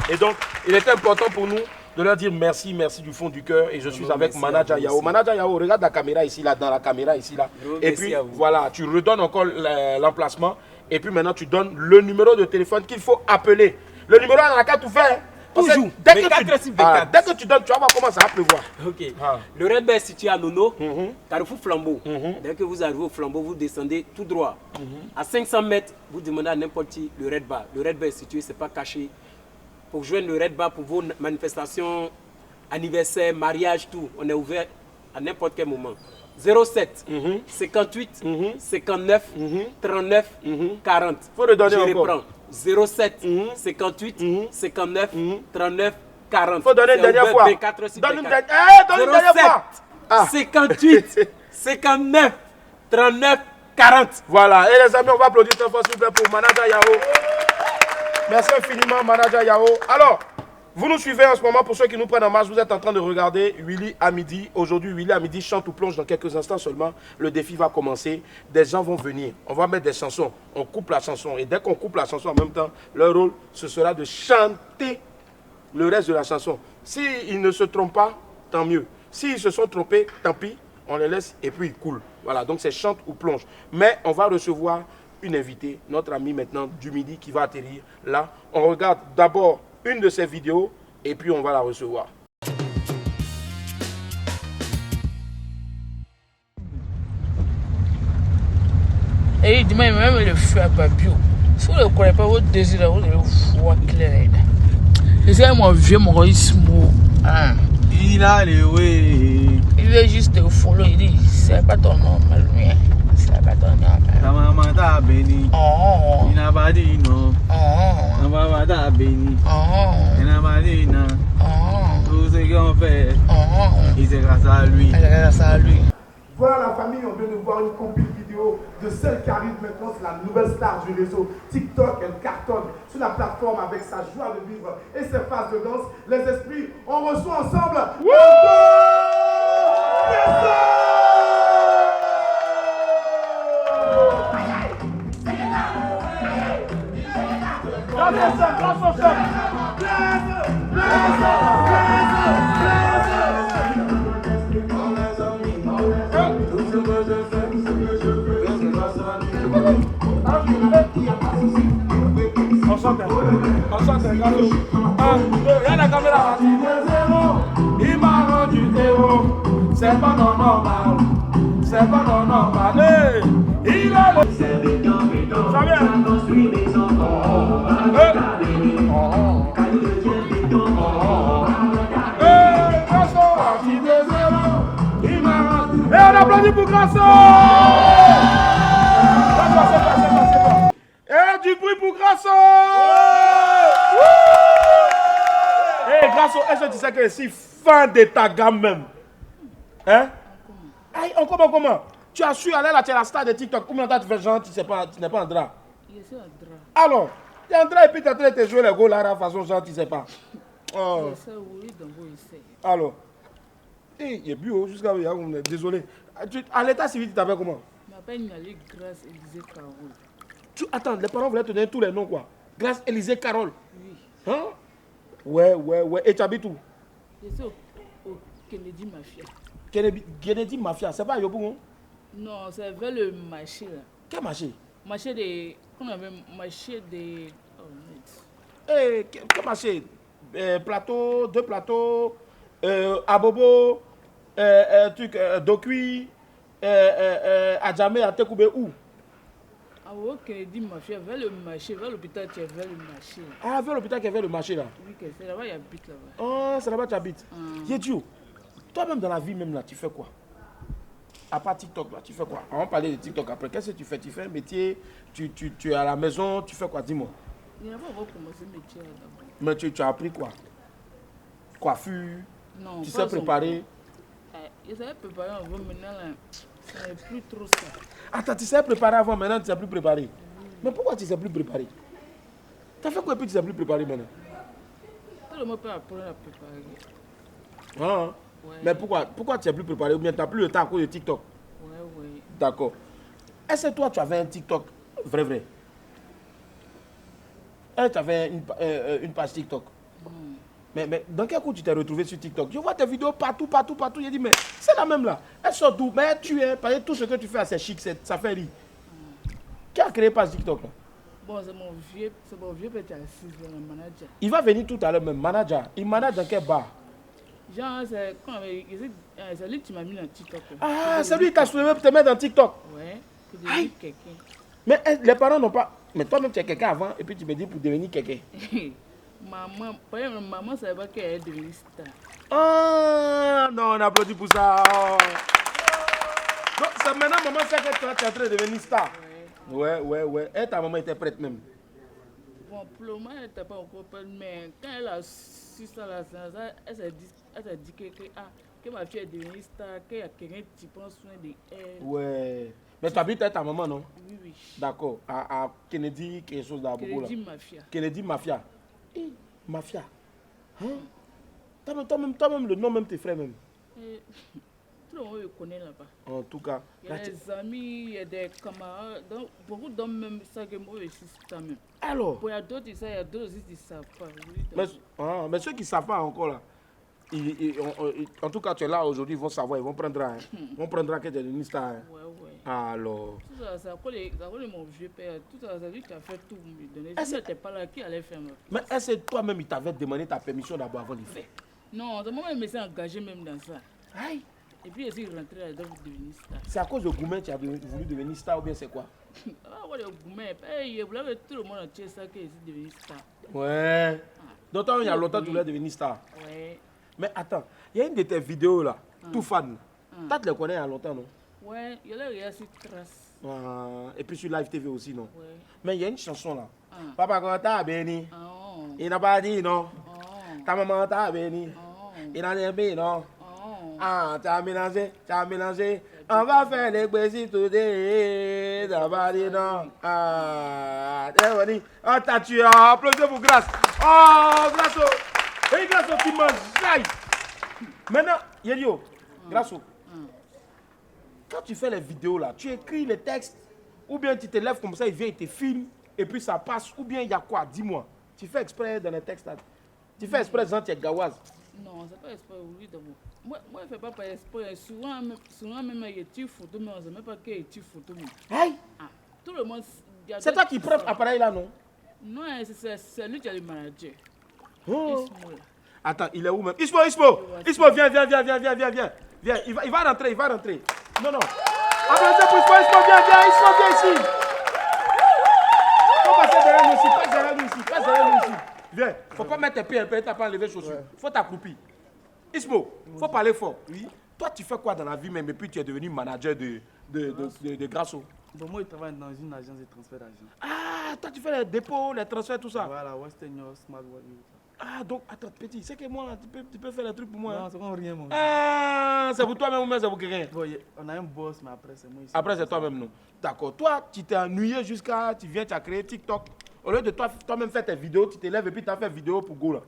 Et donc, il était important pour nous de leur dire merci du fond du cœur. Et je suis avec Manager Yao. Manager Yao, regarde la caméra ici, là, dans la caméra ici, là. Et puis, voilà, tu redonnes encore l'emplacement. Et puis maintenant, tu donnes le numéro de téléphone qu'il faut appeler. Le numéro dans la carte, tu fais. Toujours. Dès que tu donnes, tu vas voir comment ça va pleuvoir. Ok. Le Red Bar est situé à Nono, Carrefour Flambeau. Dès que vous arrivez au Flambeau, vous descendez tout droit. À 500 mètres, vous demandez à n'importe qui le Red Bar. Le Red Bar est situé, ce n'est pas caché. Pour joindre le Red Bar pour vos manifestations, anniversaires, mariages, tout, on est ouvert à n'importe quel moment. 07 58 59 39 40. Faut le donner encore. Je reprends. 07 58 59 39 40. Faut donner une dernière fois. Donne une dernière fois. 58 59 39 40. Voilà. Et les amis, on va applaudir très fort s'il vous plaît pour Manager Yao. Merci infiniment, Manager Yao. Alors, Vous nous suivez en ce moment, pour ceux qui nous prennent en marche, vous êtes en train de regarder Willy à midi. Aujourd'hui, Willy à midi chante ou plonge dans quelques instants seulement. Le défi va commencer. Des gens vont venir. On va mettre des chansons. On coupe la chanson. Et dès qu'on coupe la chanson en même temps, leur rôle, ce sera de chanter le reste de la chanson. S'ils ne se trompent pas, tant mieux. S'ils se sont trompés, tant pis. On les laisse et puis ils coulent. Voilà, donc c'est chante ou plonge. Mais on va recevoir une invitée, notre amie maintenant du midi qui va atterrir là. On regarde d'abord une de ses vidéos et puis on va la recevoir. Et dis-moi, même le feu à Babio. Si vous ne connaissez pas votre désir, vous allez voir clair. C'est mon vieux Maurice Mo. Il a les oui. Il veut juste te follow. Il dit, c'est pas ton nom, malgré. C'est pas ton nom. Ta maman t'a béni. Il n'a pas dit non. Ta maman t'a béni. Il n'a pas dit non. Tout ce qu'on fait, c'est grâce à lui. C'est grâce à lui. Voilà la famille, on vient de voir une compil vidéo de celle qui arrive maintenant, c'est la nouvelle star du réseau TikTok. Elle cartonne sur la plateforme avec sa joie de vivre et ses phases de danse. Les esprits, on reçoit ensemble. On chante, regarde. 1, 2, regarde la caméra. Il m'a rendu héros. C'est pas normal. C'est pas normal. Hey, il a le. Ça vient. Et on applaudit pour Grasso. Et du bruit pour Grasso. Et Grasso, est-ce que tu sais que je suis fan de ta gamme même? Hein? Aïe, comment? Tu as su aller là, tu es la star de TikTok. Combien de temps tu fais genre, tu n'es pas en drap? Je suis en drap. Alors, tu es en drap et puis tu es en train de te jouer les go là, la façon genre, tu ne sais pas. Oh. Alors, il est bio jusqu'à... Désolé. À l'état civil, tu t'appelles comment? Je m'appelle Niali Grâce Élisée Carole. Attends, les parents voulaient te donner tous les noms quoi? Grâce Élisée Carole. Oui. Hein? Ouais. Et tu habites où? Je suis au Kennedy Mafia. Kennedy Mafia, c'est pas à Yopougon? Non, c'est vers le marché là. Quel marché? Marché de... Qu'on avait marché de... Quel marché? Plateau, 2 plateaux, Abobo, Dokui, Adjamé, Atekoube, où? Au Kennedy Mafia, vers le marché, vers l'hôpital qui est vers le marché. Ah, vers l'hôpital qui est vers le marché là? Oui, c'est là-bas, il habite là-bas. Oh, c'est là-bas que tu habites. Yédio, toi-même dans la vie même là, tu fais quoi? À part TikTok là, tu fais quoi? On va parler de TikTok après. Qu'est-ce que tu fais? Tu fais un métier, tu es à la maison, tu fais quoi? Dis-moi. Il n'y a pas encore commencé le métier là d'abord. Mais tu as appris quoi? Coiffure? Non, tu sais préparer? Je savais préparer avant, maintenant là, ça n'est plus trop ça. Attends, tu sais préparer avant, maintenant tu ne sais plus préparer. Mais pourquoi tu ne sais plus préparer? Tu as fait quoi et puis tu ne sais plus préparer maintenant? Tout le monde peut apprendre à préparer. Ah, ouais. Mais pourquoi tu ne sais plus préparer ou bien tu n'as plus le temps à cause de TikTok? Ouais. D'accord. Est-ce que toi tu avais un TikTok vrai? Est-ce que tu avais une page TikTok? Mais dans quel coup tu t'es retrouvé sur TikTok? Je vois tes vidéos partout. J'ai dit, mais c'est la même là. Elle sort d'où? Mais tu es, parce que tout ce que tu fais, c'est chic, ça fait rire. Qui a créé page TikTok là? Bon, c'est mon vieux petit assis, le manager. Il va venir tout à l'heure même, manager. Il manage dans quel bar? Genre, c'est lui qui m'a mis dans TikTok. Ah, c'est lui qui t'a soulevé pour te mettre dans TikTok? Ouais, pour devenir quelqu'un. Mais les parents n'ont pas... Mais toi-même, tu es quelqu'un avant et puis tu me dis pour devenir quelqu'un. Maman ne savait pas qu'elle est devenue star. Ah, non, on applaudit pour ça. Donc, c'est maintenant maman sait que toi, tu es en train de devenir star. Ouais. Et ta maman était prête même? Bon, pour le moment, elle n'était pas encore prête, mais quand elle a su ça, elle s'est dit que ma fille est devenue star, qu'il y a quelqu'un qui prend soin de elle. Ouais. Mais tu habites avec ta maman, non? Oui. D'accord. À Kennedy, quelque chose d'Abobo là. Kennedy Mafia. Kennedy Mafia. Mafia. Toi-même, le nom, même tes frères, même. Tout le monde le connaît là-bas. En tout cas. Il y a des amis, il y a des camarades. Donc, beaucoup d'hommes même savent que moi, je suis ça même. Alors il y a d'autres qui savent, il y a d'autres aussi qui ne savent pas. Mais ceux qui ne savent pas encore là, en tout cas, tu es là aujourd'hui, ils vont savoir, ils vont prendre que tu es une star. Ouais. Alors. Tout ça, c'est à cause de mon vieux père. Tout ça, c'est lui qui a fait tout pour me donner. Si je n'étais pas là, qui allait faire ma place? Mais est-ce que toi-même, il t'avait demandé ta permission d'abord avant de le faire? Non, moi-même, je me suis engagé même dans ça. Aïe. Et puis, je suis rentré là-dedans pour devenir star. C'est à cause de Goumen que tu as voulu devenir star ou bien c'est quoi? Ah, ouais, le Goumen. Je voulais que tout le monde entier ça que je suis devenu star. Ouais. Donc, toi, il y a longtemps que tu voulais devenir star. Ouais. Mais attends, il y a une de tes vidéos là, tout fan. Toi, tu les connais il y a longtemps, non? Ouais, il y a les sur Trace. Et puis sur Live TV aussi, non? Ouais. Mais il y a une chanson là. Papa, quand t'as béni, Oh. il n'a pas dit non. Oh. Ta maman t'a béni, Oh. il n'a pas dit non. Oh. Ah, t'as mélangé. On va faire les baiser today. T'as pas dit non. Ah, t'as tué. Applaudissez pour Grâce. Oh, Grâce. Et Grâce qui mange. Maintenant, Yelio, Grâce. Quand tu fais les vidéos là, tu écris les textes, ou bien tu te lèves comme ça, il vient, il te filme, et puis ça passe, ou bien il y a quoi? Dis-moi. Tu fais exprès dans les textes là. Tu fais exprès, genre, tu es gawaz. Non, c'est pas exprès, oui, d'abord. Moi, je ne fais pas par exprès. Souvent même, il y a des photos, mais on ne sait même pas qu'il y a des photos. Hey! Tout le monde. C'est toi qui prends l'appareil là, non? Non, c'est lui qui est le manager. Oh. Ismo, là. Attends, il est où même? Ismo, viens. Viens, il va rentrer. Non. Applaudissez pour Ismo, viens ici. Faut passer derrière nous ici, passe derrière nous ici. Viens, faut pas mettre tes pieds un peu, t'as pas enlevé les chaussures. Faut t'accroupir. Ismo, faut parler fort. Oui. Toi, tu fais quoi dans la vie même, et puis tu es devenu manager de Grasso? Bon, moi, je travaille dans une agence de transfert d'argent. Ah, toi, tu fais les dépôts, les transferts, tout ça. Voilà, Western Union, Smart Wallet. Ah, donc, attends, petit, c'est que moi, là, tu peux faire les trucs pour moi. Non, c'est pas rien, moi. Ah, c'est pour toi-même ou même c'est pour quelqu'un? Bon, on a un boss, mais après, c'est moi ici. Après, c'est toi-même, non? D'accord. Toi, tu t'es ennuyé jusqu'à. Tu viens, tu as créé TikTok. Au lieu de toi-même faire tes vidéos, tu te lèves et puis tu as fait vidéo pour Go, là.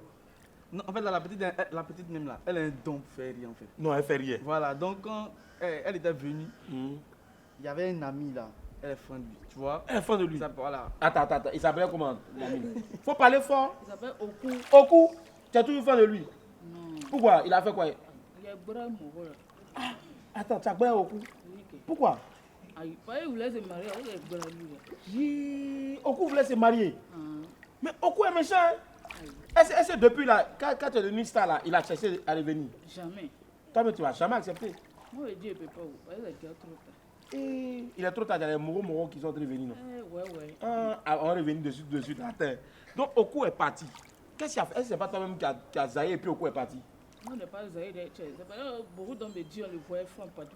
Non, en fait, la petite même là, elle a un don pour faire rien, en fait. Non, elle fait rien. Voilà, donc quand elle était venue, il y avait un ami là. Elle est fan de lui, tu vois. Elle est fan de lui. Voilà. Attends, il s'appelait comment? Faut parler fort. Il s'appelle Oku. Oku? Tu es toujours fan de lui? Non. Pourquoi? Il a fait quoi? Il y a Bora Moro là. Attends, tu as bien Oku? Pourquoi? Il voulait se marier avec Bora Moro. Oku voulait se marier. Mais Oku est méchant. Est-ce que depuis là, quand tu es devenu star là, il a cherché à revenir? Jamais. Toi-même, tu ne vas jamais accepter. Moi, je dis, je ne peux pas. Il est déjà trop tard. Il est trop tard, il y a les moros qui sont revenus. Ouais. On est revenu de suite à terre. Donc Oku est parti. Qu'est-ce qu'il a fait? Est-ce que c'est pas toi-même qui a zaillé et puis Oku est parti? Non, on n'est pas zaillé. Beaucoup d'hommes me disent on le voyait femme partout.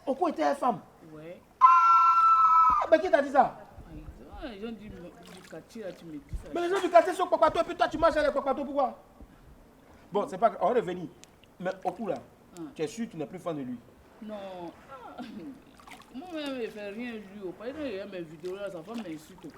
Oku était une femme? Ouais. Ah, mais qui t'a dit ça? Les gens du quartier là, tu me dis ça. Mais les gens du quartier sont Kwakwato et puis toi tu marches avec Kwakwato, pourquoi? Bon, c'est pas grave, on est revenu. Mais Oku là, tu es sûr que tu n'es plus fan de lui? Non. Moi-même, je ne fais rien lui. Par exemple, il y a mes vidéos là, sa femme m'insulte.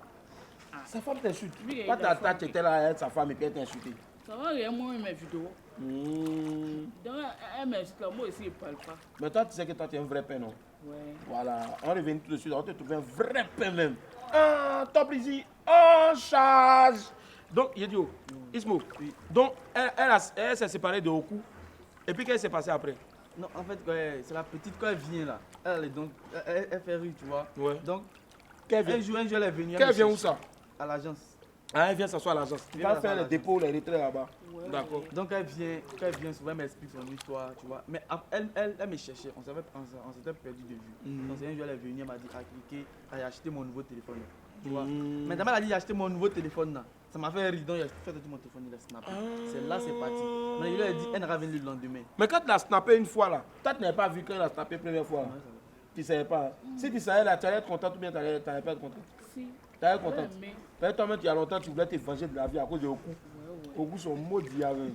Sa femme t'insulte? Toi, tu étais là avec sa femme et puis elle t'insultait? Ça va, il y a moi mes vidéos. Donc, elle m'insulte là, moi aussi, je ne parle pas. Mais toi, tu sais que toi, tu es un vrai père, non? Ouais. Voilà, on est revenu tout de suite, on te trouve un vrai père même. Top ici, en charge. Donc, Yedio, Ismo, donc elle s'est séparée de Oku. Et puis, qu'est-ce qui s'est passé après? Non, en fait, c'est la petite, quand elle vient là, elle fait rire, tu vois. Ouais. Donc, un jour, elle est venue. Qu'elle vient où ça? À l'agence. Ah, elle vient s'asseoir à l'agence. Tu vas faire les dépôts, les retraits là-bas. Ouais. D'accord. Donc, elle vient souvent, elle m'explique son histoire, tu vois. Mais elle me cherchait, on s'était perdu de vue. Donc, un jour, elle est venue, elle m'a dit, cliquer, à acheter mon nouveau téléphone. Tu vois. Mais d'abord, elle a dit, acheter mon nouveau téléphone là. Ça m'a fait rire, donc j'ai fait tout mon téléphone, il a snappé. C'est là, c'est parti. Mais il lui a dit, elle n'ira venir le lendemain. Mais quand tu l'as snappé une fois là, toi tu n'avais pas vu quand elle a snappé la première fois. Tu ne savais pas. Si tu savais là, tu allais être content ou bien tu n'allais pas être content? Si. Tu allais être content. Mais toi-même, il y a longtemps, tu voulais te venger de la vie à cause de Oku. Oku sont maudits avec.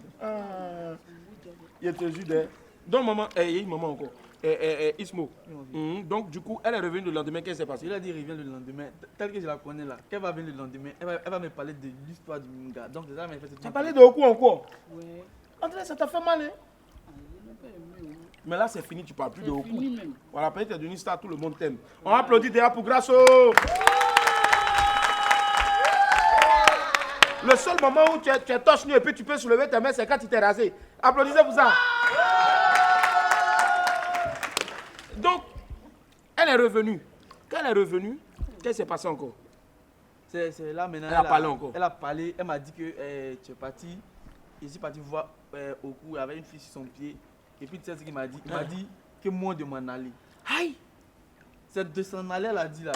Il te jure. Donc, maman, il y a une maman encore. Ismo. Donc, du coup, elle est revenue le lendemain. Qu'est-ce qui s'est passé? Il a dit, revient le lendemain. Tel que je la connais là, qu'elle va venir le lendemain, elle va me parler de l'histoire du Munga. Donc, déjà, elle m'a fait cette. Tu as parlé de Oku encore? Ouais. André, ça t'a fait mal, hein? Je n'ai pas aimé. Mais là, c'est fini, tu parles plus de Oku. Fini même. Voilà, peut-être que tu es devenu star, tout le monde t'aime. On applaudit déjà pour Grasso. Le seul moment où tu es torse nu et puis tu peux soulever tes mains, c'est quand tu t'es rasé. Applaudissez pour ça. Donc, elle est revenue. Quand elle est revenue, qu'est-ce qui s'est passé encore? C'est là maintenant. Elle a parlé encore. Elle a parlé, elle m'a dit que tu es parti. Je suis parti voir Oku avec une fille sur son pied. Et puis tu sais ce qu'il m'a dit? Il m'a dit que moi de m'en aller. Aïe! C'est de s'en aller, elle a dit là.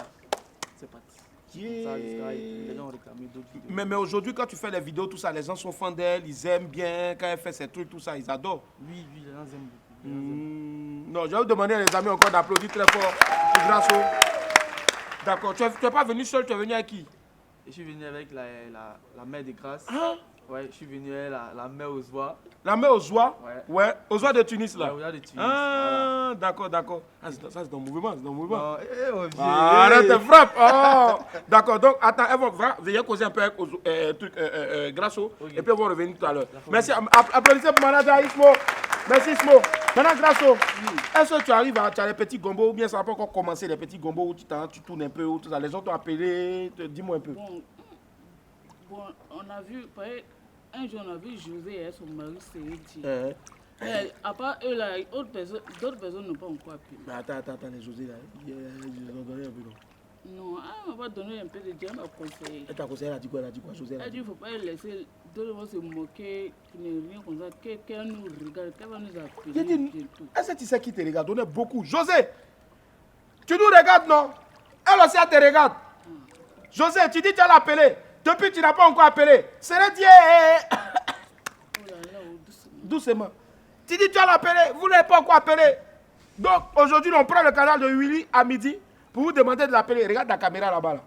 C'est parti. Ça, les gens ont réclamé d'autres vidéos. Mais aujourd'hui, quand tu fais les vidéos, tout ça, les gens sont fans d'elle, ils aiment bien. Quand elle fait ses trucs, tout ça, ils adorent. Oui, les gens aiment beaucoup. Non, je vais vous demander à les amis encore d'applaudir très fort pour Grasso. D'accord. Tu n'es pas venu seul, tu es venu avec qui? Je suis venu avec la mère de grâce. Hein? Ouais, je suis venu avec la mère Ozoa. La mère Ozoa? Ouais. Ozoa de Tunis là? Ouais, Ozoa de Tunis. Ah, voilà. D'accord. Ah, ça c'est dans le mouvement, c'est dans le mouvement. Non, arrête, te frappe. Oh. D'accord, donc attends, elle va venir causer un peu avec Grasso. Okay. Et puis on va revenir tout à l'heure. Merci, applaudissez pour Manager Ismo. Merci Ismo. Maintenant Grasso, est-ce que tu arrives à tu as les petits gombos ou bien ça n'a pas encore commencé les petits gombos où tu tournes un peu, où tout ça, les gens t'ont appelé, dis-moi un peu. Bon, on a vu, un jour on a vu José et son mari Seriti. Mais à part eux là, d'autres personnes n'ont pas encore appelé. Mais attends, les José là, ils ont donné un peu non? Non, elle m'a pas donné un peu de diamant à conseiller. Elle t'a conseillé, elle a dit quoi José? Elle a dit qu'il ne faut pas laisser d'autres gens se moquer, qu'il n'y ait rien comme ça, qu'elle nous regarde, qu'elle va nous appeler bientôt. Est-ce que tu sais qui te regarde? On est beaucoup. José, tu nous regardes non? Elle aussi elle te regarde. José, tu dis que tu as l'appelé. Depuis tu n'as pas encore appelé. C'est Dieu. Oh là là, doucement. Tu dis que tu as l'appelé, vous n'avez pas encore appelé. Donc aujourd'hui on prend le canal de Willy à midi pour vous demander de l'appeler. Regarde la caméra là-bas. Là.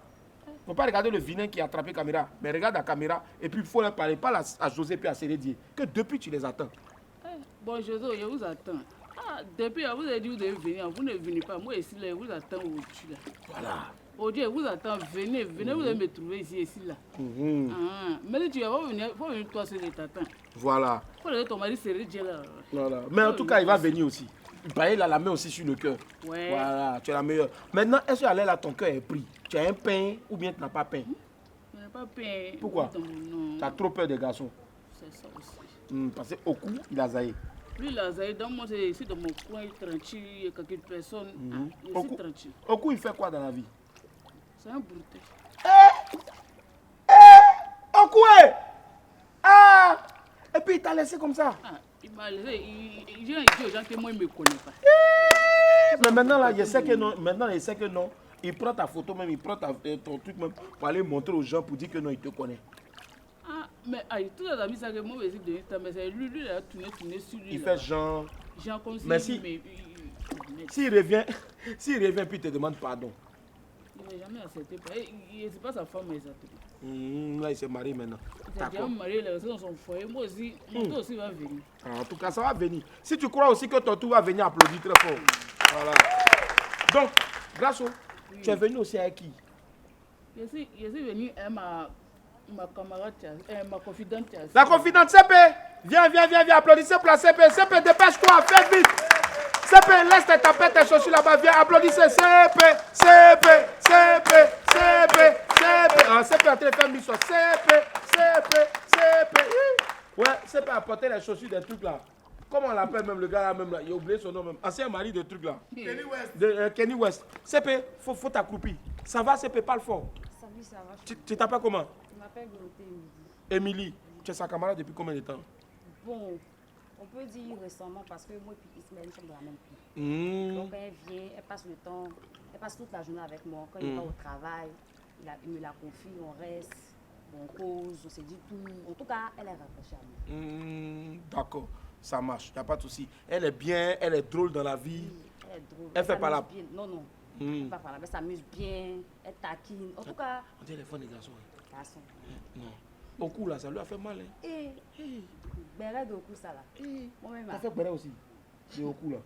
Il ne faut pas regarder le vilain qui a attrapé la caméra, mais regarde la caméra et puis il faut leur parler, pas à José puis à Sérédier, que depuis tu les attends. Bon José, je vous attends. Ah, depuis vous avez dit que vous devez venir, vous ne venez pas. Moi ici, là, je vous attends au-dessus là. Voilà. Oh Dieu, vous attends, venez, vous allez me trouver ici là. Mais si tu vas venir, il faut venir toi seul et t'attends. Voilà. Il faut aller ton mari Sérédier là. Voilà. Mais en tout cas, il va venir aussi. Il a la main aussi sur le cœur. Ouais. Voilà, tu es la meilleure. Maintenant, est-ce que là, ton cœur est pris? Tu as un pain ou bien tu n'as pas pain? Je n'ai pas pain. Pourquoi? Tu as trop peur des garçons. C'est ça aussi. Parce qu'Oku, il a zaï. Lui, il a zaï. Donc moi, c'est ici dans mon coin, tranquille, il y a quelques personnes. Je suis tranquille. Oku, il fait quoi dans la vie? C'est un brouté. Oku, ah! Et puis il t'a laissé comme ça? Il m'a laissé. Il dit aux gens que moi, il ne me connaît pas. Mais maintenant, là, je sais que non. Maintenant, il sait que non. Il prend ta photo même, il prend ton truc même pour aller montrer aux gens pour dire que non, il te connaît. Ah, mais tous les amis, ça que moi, je suis devenu mais c'est lui, il a tourné sur lui. Il fait genre. Genre comme si. Mais s'il revient, puis il te demande pardon. Il n'a jamais accepté. C'est pas sa femme, exactement. Là, il s'est marié maintenant. Il s'est déjà marié, il est resté dans son foyer. Moi aussi, mon tour aussi va venir. En tout cas, ça va venir. Si tu crois aussi que ton tour va venir, applaudis très fort. Voilà. Donc, Grasso, tu es venu aussi avec qui? Je suis venu avec ma camarade, ma confidente. La confidente, CP. Viens, applaudissez pour la CP. CP, dépêche-toi, fais vite. CP, laisse tes tapettes, tes chaussures là-bas, viens, applaudissez. CP. Ah, CP a fait mission. CP. Ouais, CP a apporté les chaussures des trucs là. Comment on l'appelle même le gars là même là? Il a oublié son nom même. Ancien mari de trucs là. Kenny West. CP, faut t'accroupir. Ça va CP, parle fort. Salut, ça va. Tu t'appelles comment? Je m'appelle Dorothée Émilie. Tu es sa camarade depuis combien de temps? Bon, on peut dire récemment parce que moi et Ismaël sommes dans la même vie. Donc elle vient, elle passe le temps, elle passe toute la journée avec moi. Quand il va au travail, il me la confie, on reste, on cause, on se dit tout. En tout cas, elle est rattachée à moi. D'accord, ça marche, il n'y a pas de souci. Elle est bien, elle est drôle dans la vie. Oui, elle est drôle. Elle fait pas la... Non. Elle ne fait pas la... Elle s'amuse bien, elle taquine. En tout cas... On dirait les fonds des garçons. Garçons. Non. Au cou là, ça lui a fait mal. Béret de au cou, ça là. Moi-même. Ça fait béret aussi. C'est au cou là.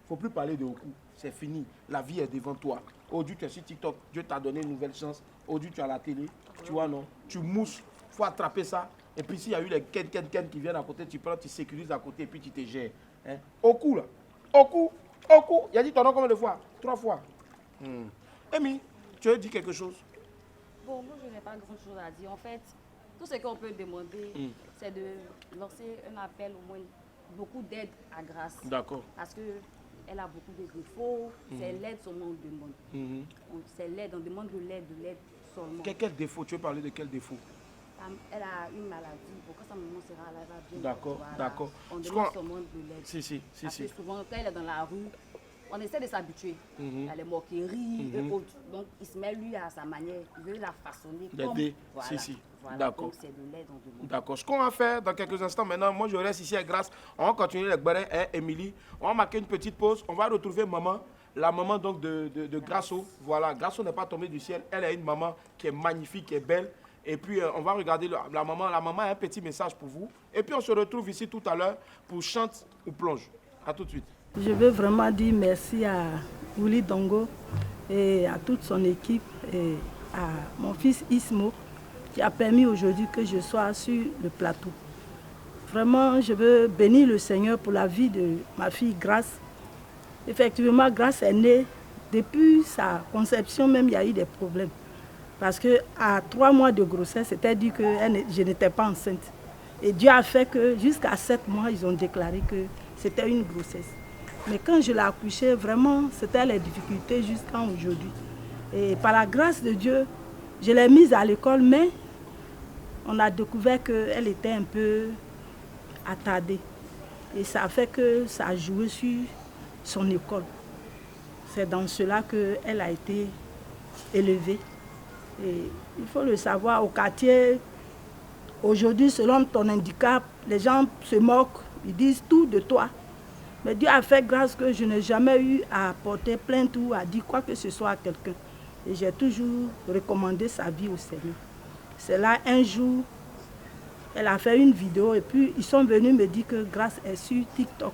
faut plus parler de Oku. C'est fini. La vie est devant toi. Aujourd'hui, tu es sur TikTok. Dieu t'a donné une nouvelle chance. Aujourd'hui, tu es à la télé. Tu vois, non? Tu mousses. Il faut attraper ça. Et puis, s'il y a eu les ken qui viennent à côté, tu prends, tu sécurises à côté et puis tu te gères. Hein? Oku, là. Oku. Il a dit ton nom combien de fois? 3 fois. Amy, tu veux dire quelque chose? Bon, moi, je n'ai pas grand-chose à dire. En fait, tout ce qu'on peut demander, c'est de lancer un appel, au moins beaucoup d'aide à Grâce. D'accord. Parce qu'elle a beaucoup de défauts. C'est l'aide seulement on demande. C'est l'aide, on demande de l'aide seulement. Quel défaut? Tu veux parler de quel défaut? Elle a une maladie. Pour quand sa maman sera là, elle va bien. D'accord, voilà. d'accord. On demande seulement de l'aide. Si. Parce que souvent, quand elle est dans la rue, on essaie de s'habituer. Il y a les moqueries et autres. Donc, Ismaël, lui, à sa manière, il veut la façonner comme... Voilà. Voilà. D'accord. Donc, c'est de l'aide, on demande. D'accord. Ce qu'on va faire dans quelques instants maintenant, moi je reste ici à Grâce. On va continuer avec Barret et Émilie. On va marquer une petite pause. On va retrouver maman, la maman donc de Grasso. Voilà, Grasso n'est pas tombée du ciel. Elle a une maman qui est magnifique, qui est belle. Et puis on va regarder la maman. La maman a un petit message pour vous. Et puis on se retrouve ici tout à l'heure pour Chante ou Plonge. À tout de suite. Je veux vraiment dire merci à Willy Dongo et à toute son équipe et à mon fils Ismo qui a permis aujourd'hui que je sois sur le plateau. Vraiment, je veux bénir le Seigneur pour la vie de ma fille Grâce. Effectivement, Grâce est née. Depuis sa conception même, il y a eu des problèmes. Parce qu'à 3 mois de grossesse, c'était dit que je n'étais pas enceinte. Et Dieu a fait que jusqu'à 7 mois, ils ont déclaré que c'était une grossesse. Mais quand je l'ai accouchée, vraiment, c'était les difficultés jusqu'à aujourd'hui. Et par la grâce de Dieu, je l'ai mise à l'école, mais on a découvert qu'elle était un peu attardée. Et ça a fait que ça a joué sur son école. C'est dans cela qu'elle a été élevée. Et il faut le savoir, au quartier, aujourd'hui, selon ton handicap, les gens se moquent, ils disent tout de toi. Mais Dieu a fait grâce que je n'ai jamais eu à porter plainte ou à dire quoi que ce soit à quelqu'un. Et j'ai toujours recommandé sa vie au Seigneur. C'est là, un jour, elle a fait une vidéo et puis ils sont venus me dire que Grâce est sur TikTok.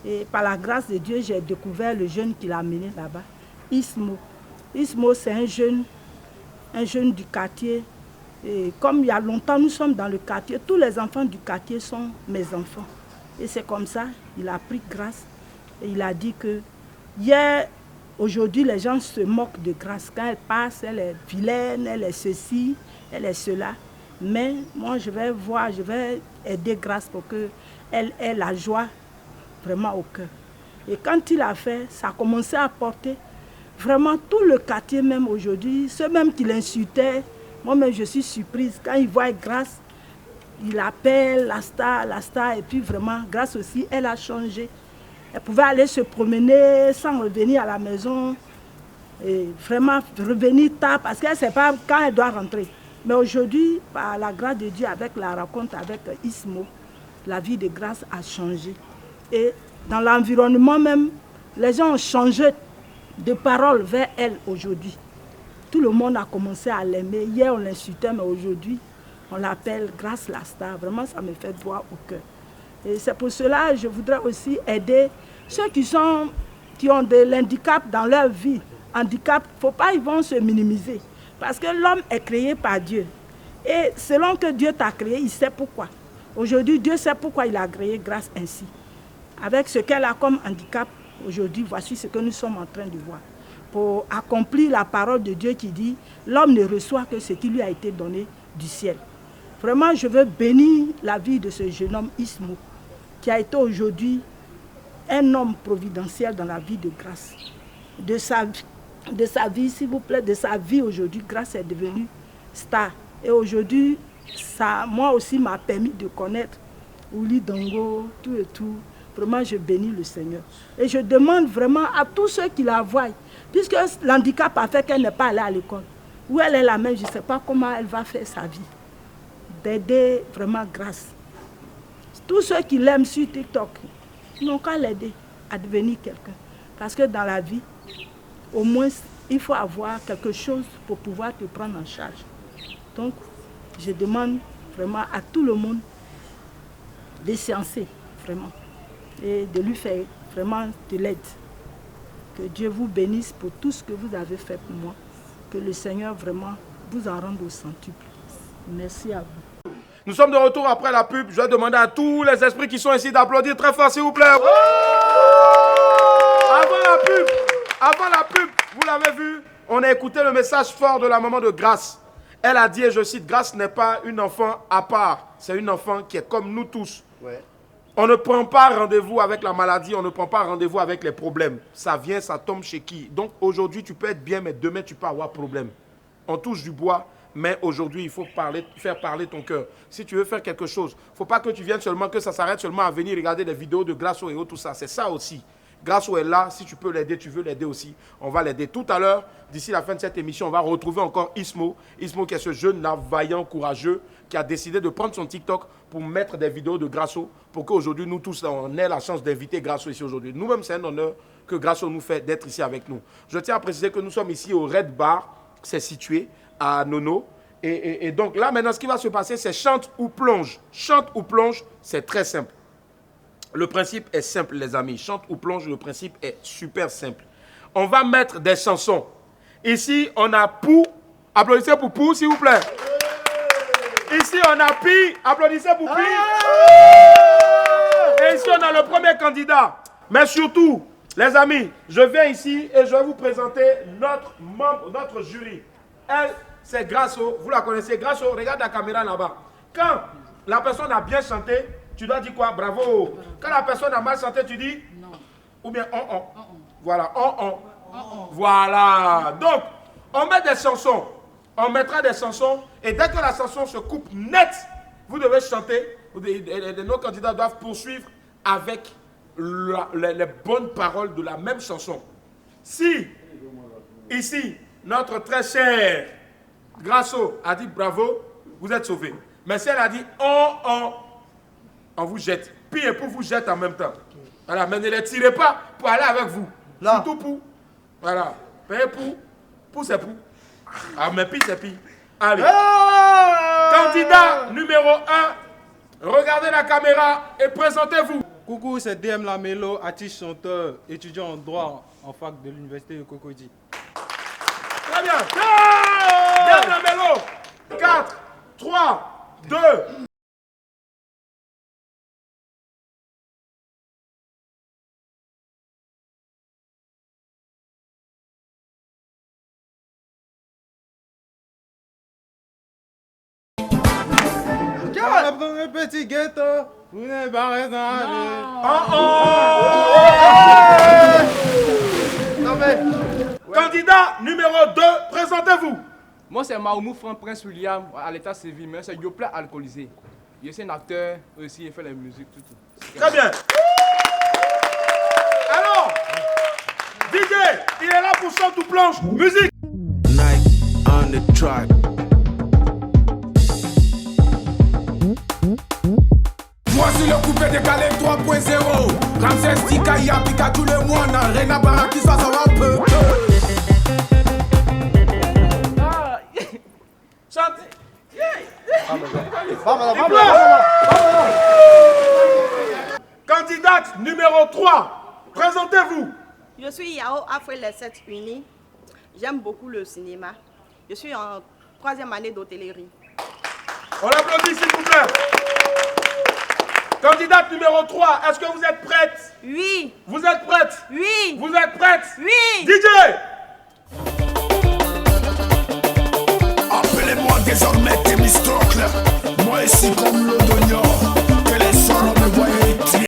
Et par la grâce de Dieu, j'ai découvert le jeune qui l'a amené là-bas, Ismo. Ismo, c'est un jeune du quartier. Et comme il y a longtemps, nous sommes dans le quartier, tous les enfants du quartier sont mes enfants. Et c'est comme ça, il a pris Grâce et il a dit que hier, aujourd'hui, les gens se moquent de Grâce. Quand elle passe, elle est vilaine, elle est ceci, elle est cela. Mais moi, je vais aider Grâce pour qu'elle ait la joie vraiment au cœur. Et quand il a fait, ça a commencé à porter vraiment tout le quartier même aujourd'hui. Ceux même qui l'insultaient, moi-même je suis surprise. Quand ils voient Grâce, il appelle la star, et puis vraiment, Grâce aussi, elle a changé. Elle pouvait aller se promener sans revenir à la maison, et vraiment revenir tard, parce qu'elle ne sait pas quand elle doit rentrer. Mais aujourd'hui, par la grâce de Dieu, avec la rencontre avec Ismo, la vie de Grâce a changé. Et dans l'environnement même, les gens ont changé de parole vers elle aujourd'hui. Tout le monde a commencé à l'aimer. Hier, on l'insultait, mais aujourd'hui, on l'appelle Grâce la star. Vraiment, ça me fait droit au cœur. Et c'est pour cela que je voudrais aussi aider ceux qui ont de l'handicap dans leur vie. Handicap, il ne faut pas, ils vont se minimiser. Parce que l'homme est créé par Dieu. Et selon que Dieu t'a créé, il sait pourquoi. Aujourd'hui, Dieu sait pourquoi il a créé Grâce ainsi. Avec ce qu'elle a comme handicap, aujourd'hui, voici ce que nous sommes en train de voir. Pour accomplir la parole de Dieu qui dit, l'homme ne reçoit que ce qui lui a été donné du ciel. Vraiment, je veux bénir la vie de ce jeune homme Ismo, qui a été aujourd'hui un homme providentiel dans la vie de Grâce. De sa vie, s'il vous plaît, de sa vie aujourd'hui, Grâce est devenue star. Et aujourd'hui, ça, moi aussi, m'a permis de connaître Willy Dongo, tout et tout. Vraiment, je bénis le Seigneur. Et je demande vraiment à tous ceux qui la voient, puisque l'handicap a fait qu'elle n'est pas allée à l'école, où elle est la même, je ne sais pas comment elle va faire sa vie, d'aider vraiment Grâce. Tous ceux qui l'aiment sur TikTok, ils n'ont qu'à l'aider à devenir quelqu'un. Parce que dans la vie, au moins, il faut avoir quelque chose pour pouvoir te prendre en charge. Donc, je demande vraiment à tout le monde d'esciencer, vraiment, et de lui faire vraiment de l'aide. Que Dieu vous bénisse pour tout ce que vous avez fait pour moi. Que le Seigneur vraiment vous en rende au centuple. Merci à vous. Nous sommes de retour après la pub. Je vais demander à tous les esprits qui sont ici d'applaudir très fort, s'il vous plaît. Avant la pub, vous l'avez vu, on a écouté le message fort de la maman de Grâce. Elle a dit, et je cite, Grâce n'est pas une enfant à part. C'est une enfant qui est comme nous tous. Ouais. On ne prend pas rendez-vous avec la maladie, on ne prend pas rendez-vous avec les problèmes. Ça vient, ça tombe chez qui? Donc aujourd'hui, tu peux être bien, mais demain, tu peux avoir problème. On touche du bois, mais aujourd'hui, il faut faire parler ton cœur. Si tu veux faire quelque chose, il ne faut pas que tu viennes seulement, que ça s'arrête seulement à venir regarder des vidéos de Grasso et autres, tout ça. C'est ça aussi. Grasso est là, si tu peux l'aider, tu veux l'aider aussi. On va l'aider tout à l'heure. D'ici la fin de cette émission, on va retrouver encore Ismo. Ismo qui est ce jeune-là, vaillant, courageux, qui a décidé de prendre son TikTok pour mettre des vidéos de Grasso, pour qu'aujourd'hui, nous tous, on ait la chance d'inviter Grasso ici aujourd'hui. Nous-mêmes, c'est un honneur que Grasso nous fait d'être ici avec nous. Je tiens à préciser que nous sommes ici au Red Bar, c'est situé à Nono. Et donc là, maintenant, ce qui va se passer, c'est chante ou plonge. Chante ou plonge, c'est très simple. Le principe est simple, les amis. Chante ou plonge, le principe est super simple. On va mettre des chansons. Ici, on a Pou. Applaudissez pour Pou, s'il vous plaît. Ici, on a Pi. Applaudissez pour Pi. Et ici, on a le premier candidat. Mais surtout, les amis, je viens ici et je vais vous présenter notre membre, notre jury. Elle, c'est Grasso. Vous la connaissez. Grasso, regarde la caméra là-bas. Quand la personne a bien chanté, tu dois dire quoi? Bravo. Quand la personne a mal chanté, tu dis non. Ou bien on. Voilà, on. Voilà. Donc, on met des chansons. On mettra des chansons. Et dès que la chanson se coupe net, vous devez chanter. Nos candidats doivent poursuivre avec les bonnes paroles de la même chanson. Si, ici, notre très cher Grasso a dit bravo, vous êtes sauvés. Mais si elle a dit on vous jette. Pi et Pou vous jette en même temps. Voilà, mais ne les tirez pas pour aller avec vous. Là. Surtout Pou. Voilà. Pou c'est Pou. Ah, mais Pi c'est Pi. Allez. Candidat numéro 1. Regardez la caméra et présentez-vous. Coucou, c'est DM Lamelo, artiste chanteur, étudiant en droit en fac de l'université de Cocody. Très bien. DM Lamelo. 4, 3, 2. Dans le petit ghetto, vous n'êtes pas raison. Candidat numéro 2, présentez-vous. Moi, c'est Maoumou Franck Prince William à l'état civil, mais c'est Yoplait alcoolisé. Je suis un acteur aussi, il fait la musique, tout. Très bien. Alors, DJ, il est là pour chante ou planche. Musique. Night on the track. Voici le coupé décalé 3.0. Ramsès Dikaya, Pika tout le monde. Rena Baraki, ça va un peu. Chante. Candidate numéro 3, présentez-vous. Je suis Yao Afrel les 7 Unis. J'aime beaucoup le cinéma. Je suis en 3e année d'hôtellerie. On l'applaudit s'il vous plaît. Candidate numéro 3, est-ce que vous êtes prête? Oui. Vous êtes prête? Oui. Vous êtes prête? Oui. DJ. Appelez-moi désormais Thémistocle. Moi ici comme l'Odonia. Que les solos me voient étirer.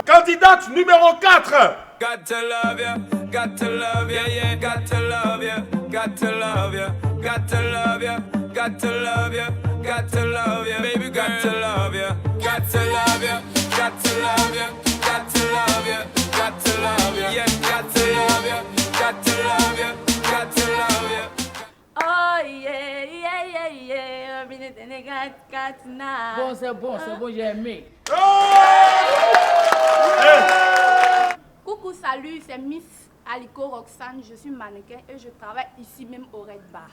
Candidate numéro 4. Got to love ya, got to love ya, yeah, got to love ya, got to love ya, got to love ya, got to love ya, got to love ya, baby, got to love ya, got to love ya, got to love ya, got to love ya, got to love ya, yeah, got to love ya, got to love ya, got to love ya. Oh yeah, Bon, c'est bon, j'ai aimé. Coucou, salut, c'est Miss Aliko Roxane, je suis mannequin et je travaille ici même au Red Bar.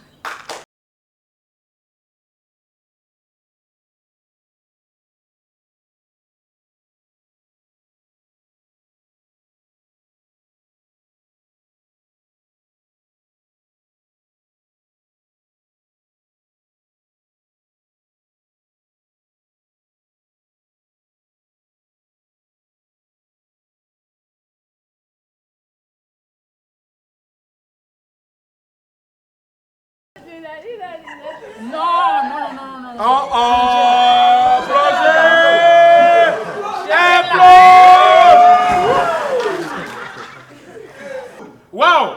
Non, non, non, non, non. Oh oh, plongez! Implose! Waouh!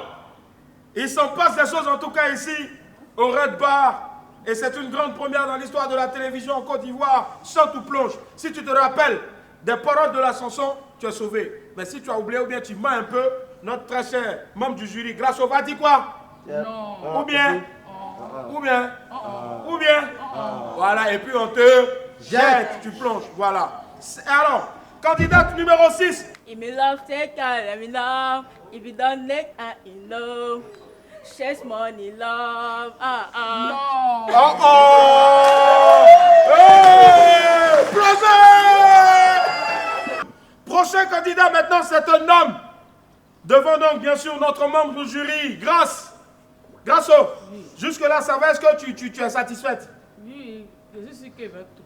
Il s'en passe des choses en tout cas ici, au Red Bar. Et c'est une grande première dans l'histoire de la télévision en Côte d'Ivoire. Chante ou plonge. Si tu te rappelles des paroles de la chanson, tu es sauvé. Mais si tu as oublié ou bien tu mens un peu, notre très cher membre du jury, Grasso, va dire quoi? Non. Ou bien? Ou bien? Ou bien? Voilà, et puis on te jette, tu plonges. Voilà. Alors, candidate numéro 6. If me love, take care, let me love. If you don't make, I know. Chase money, love. Non. Oh oh! Hey! Plongez! Prochain candidat maintenant, c'est un homme. Devant donc, bien sûr, notre membre du jury, Grasso. Jusque-là, ça va? Est-ce que tu es satisfaite? Oui, je suis sûr qu'il va trouver.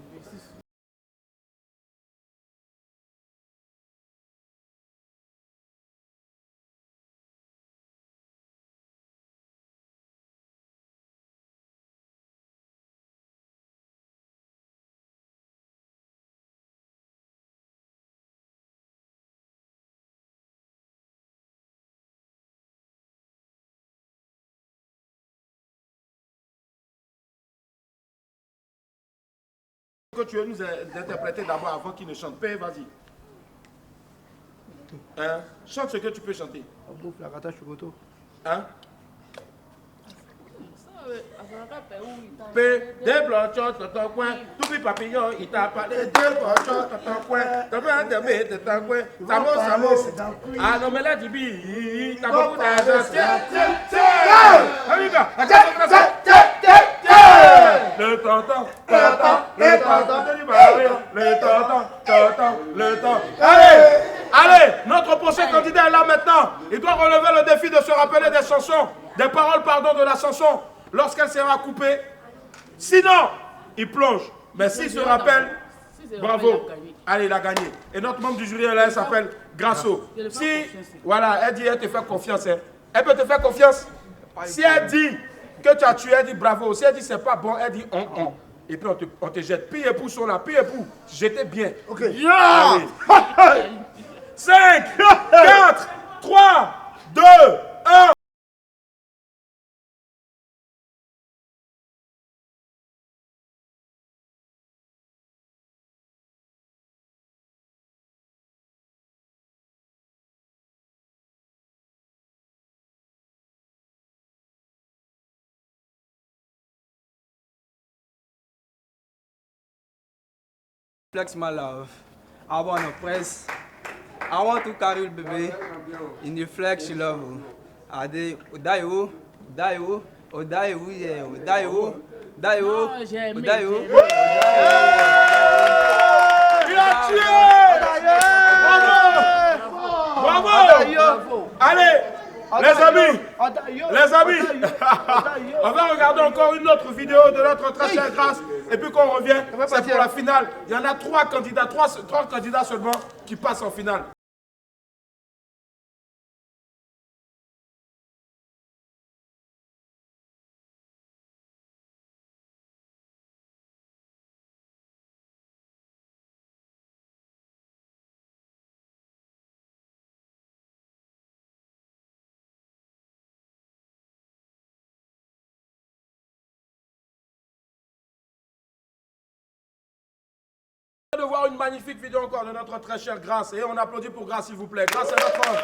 Que tu veux nous interpréter d'abord avant qu'il ne chante. Paix, vas-y. Hein? Chante ce que tu peux chanter. Hein? Paix, des blancs, dans ton coin. Tout petit papillon, il t'a parlé. Des blancs, dans ton coin. T'as bien de ton coin. Samo. Ah non, mais là, Dibi, t'as beaucoup d'argent. Tiens. Le tonton. Allez, notre prochain candidat est là maintenant. Il doit relever le défi de se rappeler des chansons, des paroles, pardon, de la chanson lorsqu'elle sera coupée. Sinon, il plonge. Mais s'il se rappelle, bravo. Allez, il a gagné. Et notre membre du jury, elle s'appelle Grasso. Si, voilà, elle dit, elle te fait confiance. Elle peut te faire confiance. Si elle dit que tu as tué, elle dit bravo. Si elle dit c'est pas bon, elle dit on. Et puis on te jette. Puis époux sont là, puis époux. Jetez bien. Ok. Yeah! 5, 4, 3, 2, 1. Flex my love. I wanna press. I want to carry baby in the flex you love. I did Odayo, yeah, Odayo. Il a tué! Bravo! Allez, les amis, on va regarder encore une autre vidéo de notre très chère Grâce. Et puis quand on revient, c'est pour la finale. Il y en a 3 candidats, 3 candidats seulement qui passent en finale. De voir une magnifique vidéo encore de notre très chère Grâce. Et on applaudit pour Grâce, s'il vous plaît. Grâce à notre femme.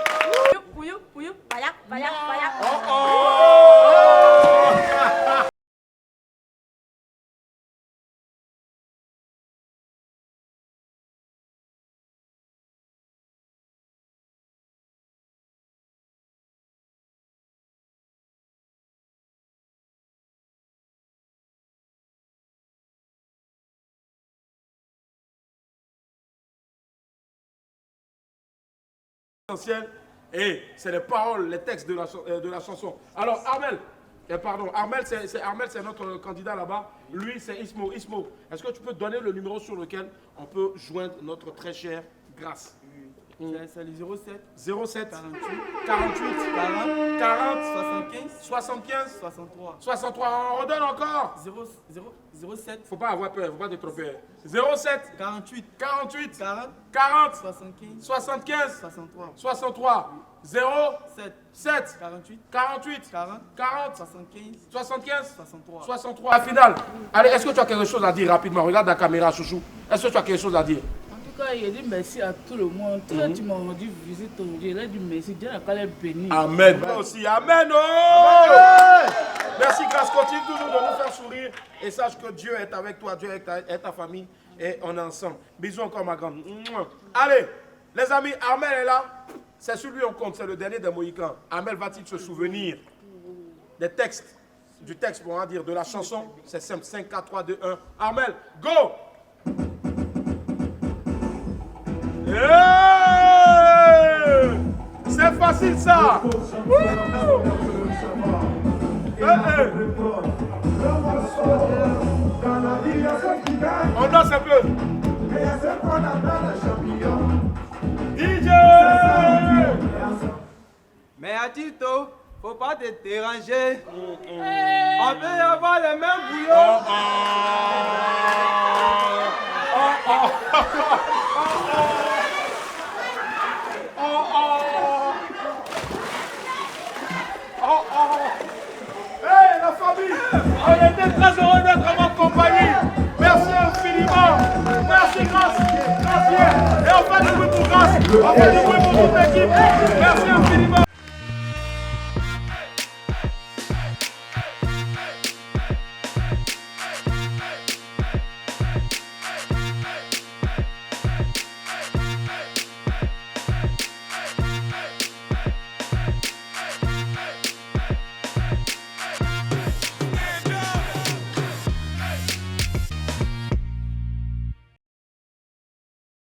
essentiel et c'est les paroles, les textes de la chanson. Alors Armel, Armel c'est notre candidat là-bas. Lui c'est Ismo. Ismo, est-ce que tu peux donner le numéro sur lequel on peut joindre notre très chère Grâce? C'est le 07 07 48 40 75 63. On redonne encore. 07. Faut pas avoir peur, faut pas te tromper. 07 48 40 75 63 07 48 75 63. 63. La finale. Allez, est-ce que tu as quelque chose à dire rapidement? Regarde la caméra, chouchou. Est-ce que tu as quelque chose à dire? En tout cas, il dit merci à tout le monde. Toi, tu m'as rendu visite aujourd'hui. Il a dit merci. Dieu n'a qu'à les bénir. Amen. Moi aussi. Amen. Oh! Merci, Grâce. Continue toujours de nous faire sourire. Et sache que Dieu est avec toi, Dieu est avec ta famille. Et on est ensemble. Bisous encore, ma grande. Allez, les amis, Armel est là. C'est sur lui on compte. C'est le dernier des Mohicans. Armel va-t-il se souvenir des textes, du texte, pour en dire, de la chanson? C'est simple. 5, 4, 3, 2, 1. Armel, go! Hey! C'est facile ça! On danse un peu! DJ! Mais à Tito, faut pas te déranger. On peut y avoir le même bouillon. Hey la famille, on était très heureux d'être en votre compagnie. Merci infiniment. Merci Grâce. Merci. Et on fait du bruit pour Grâce. On fait du bruit pour toute l'équipe. Merci.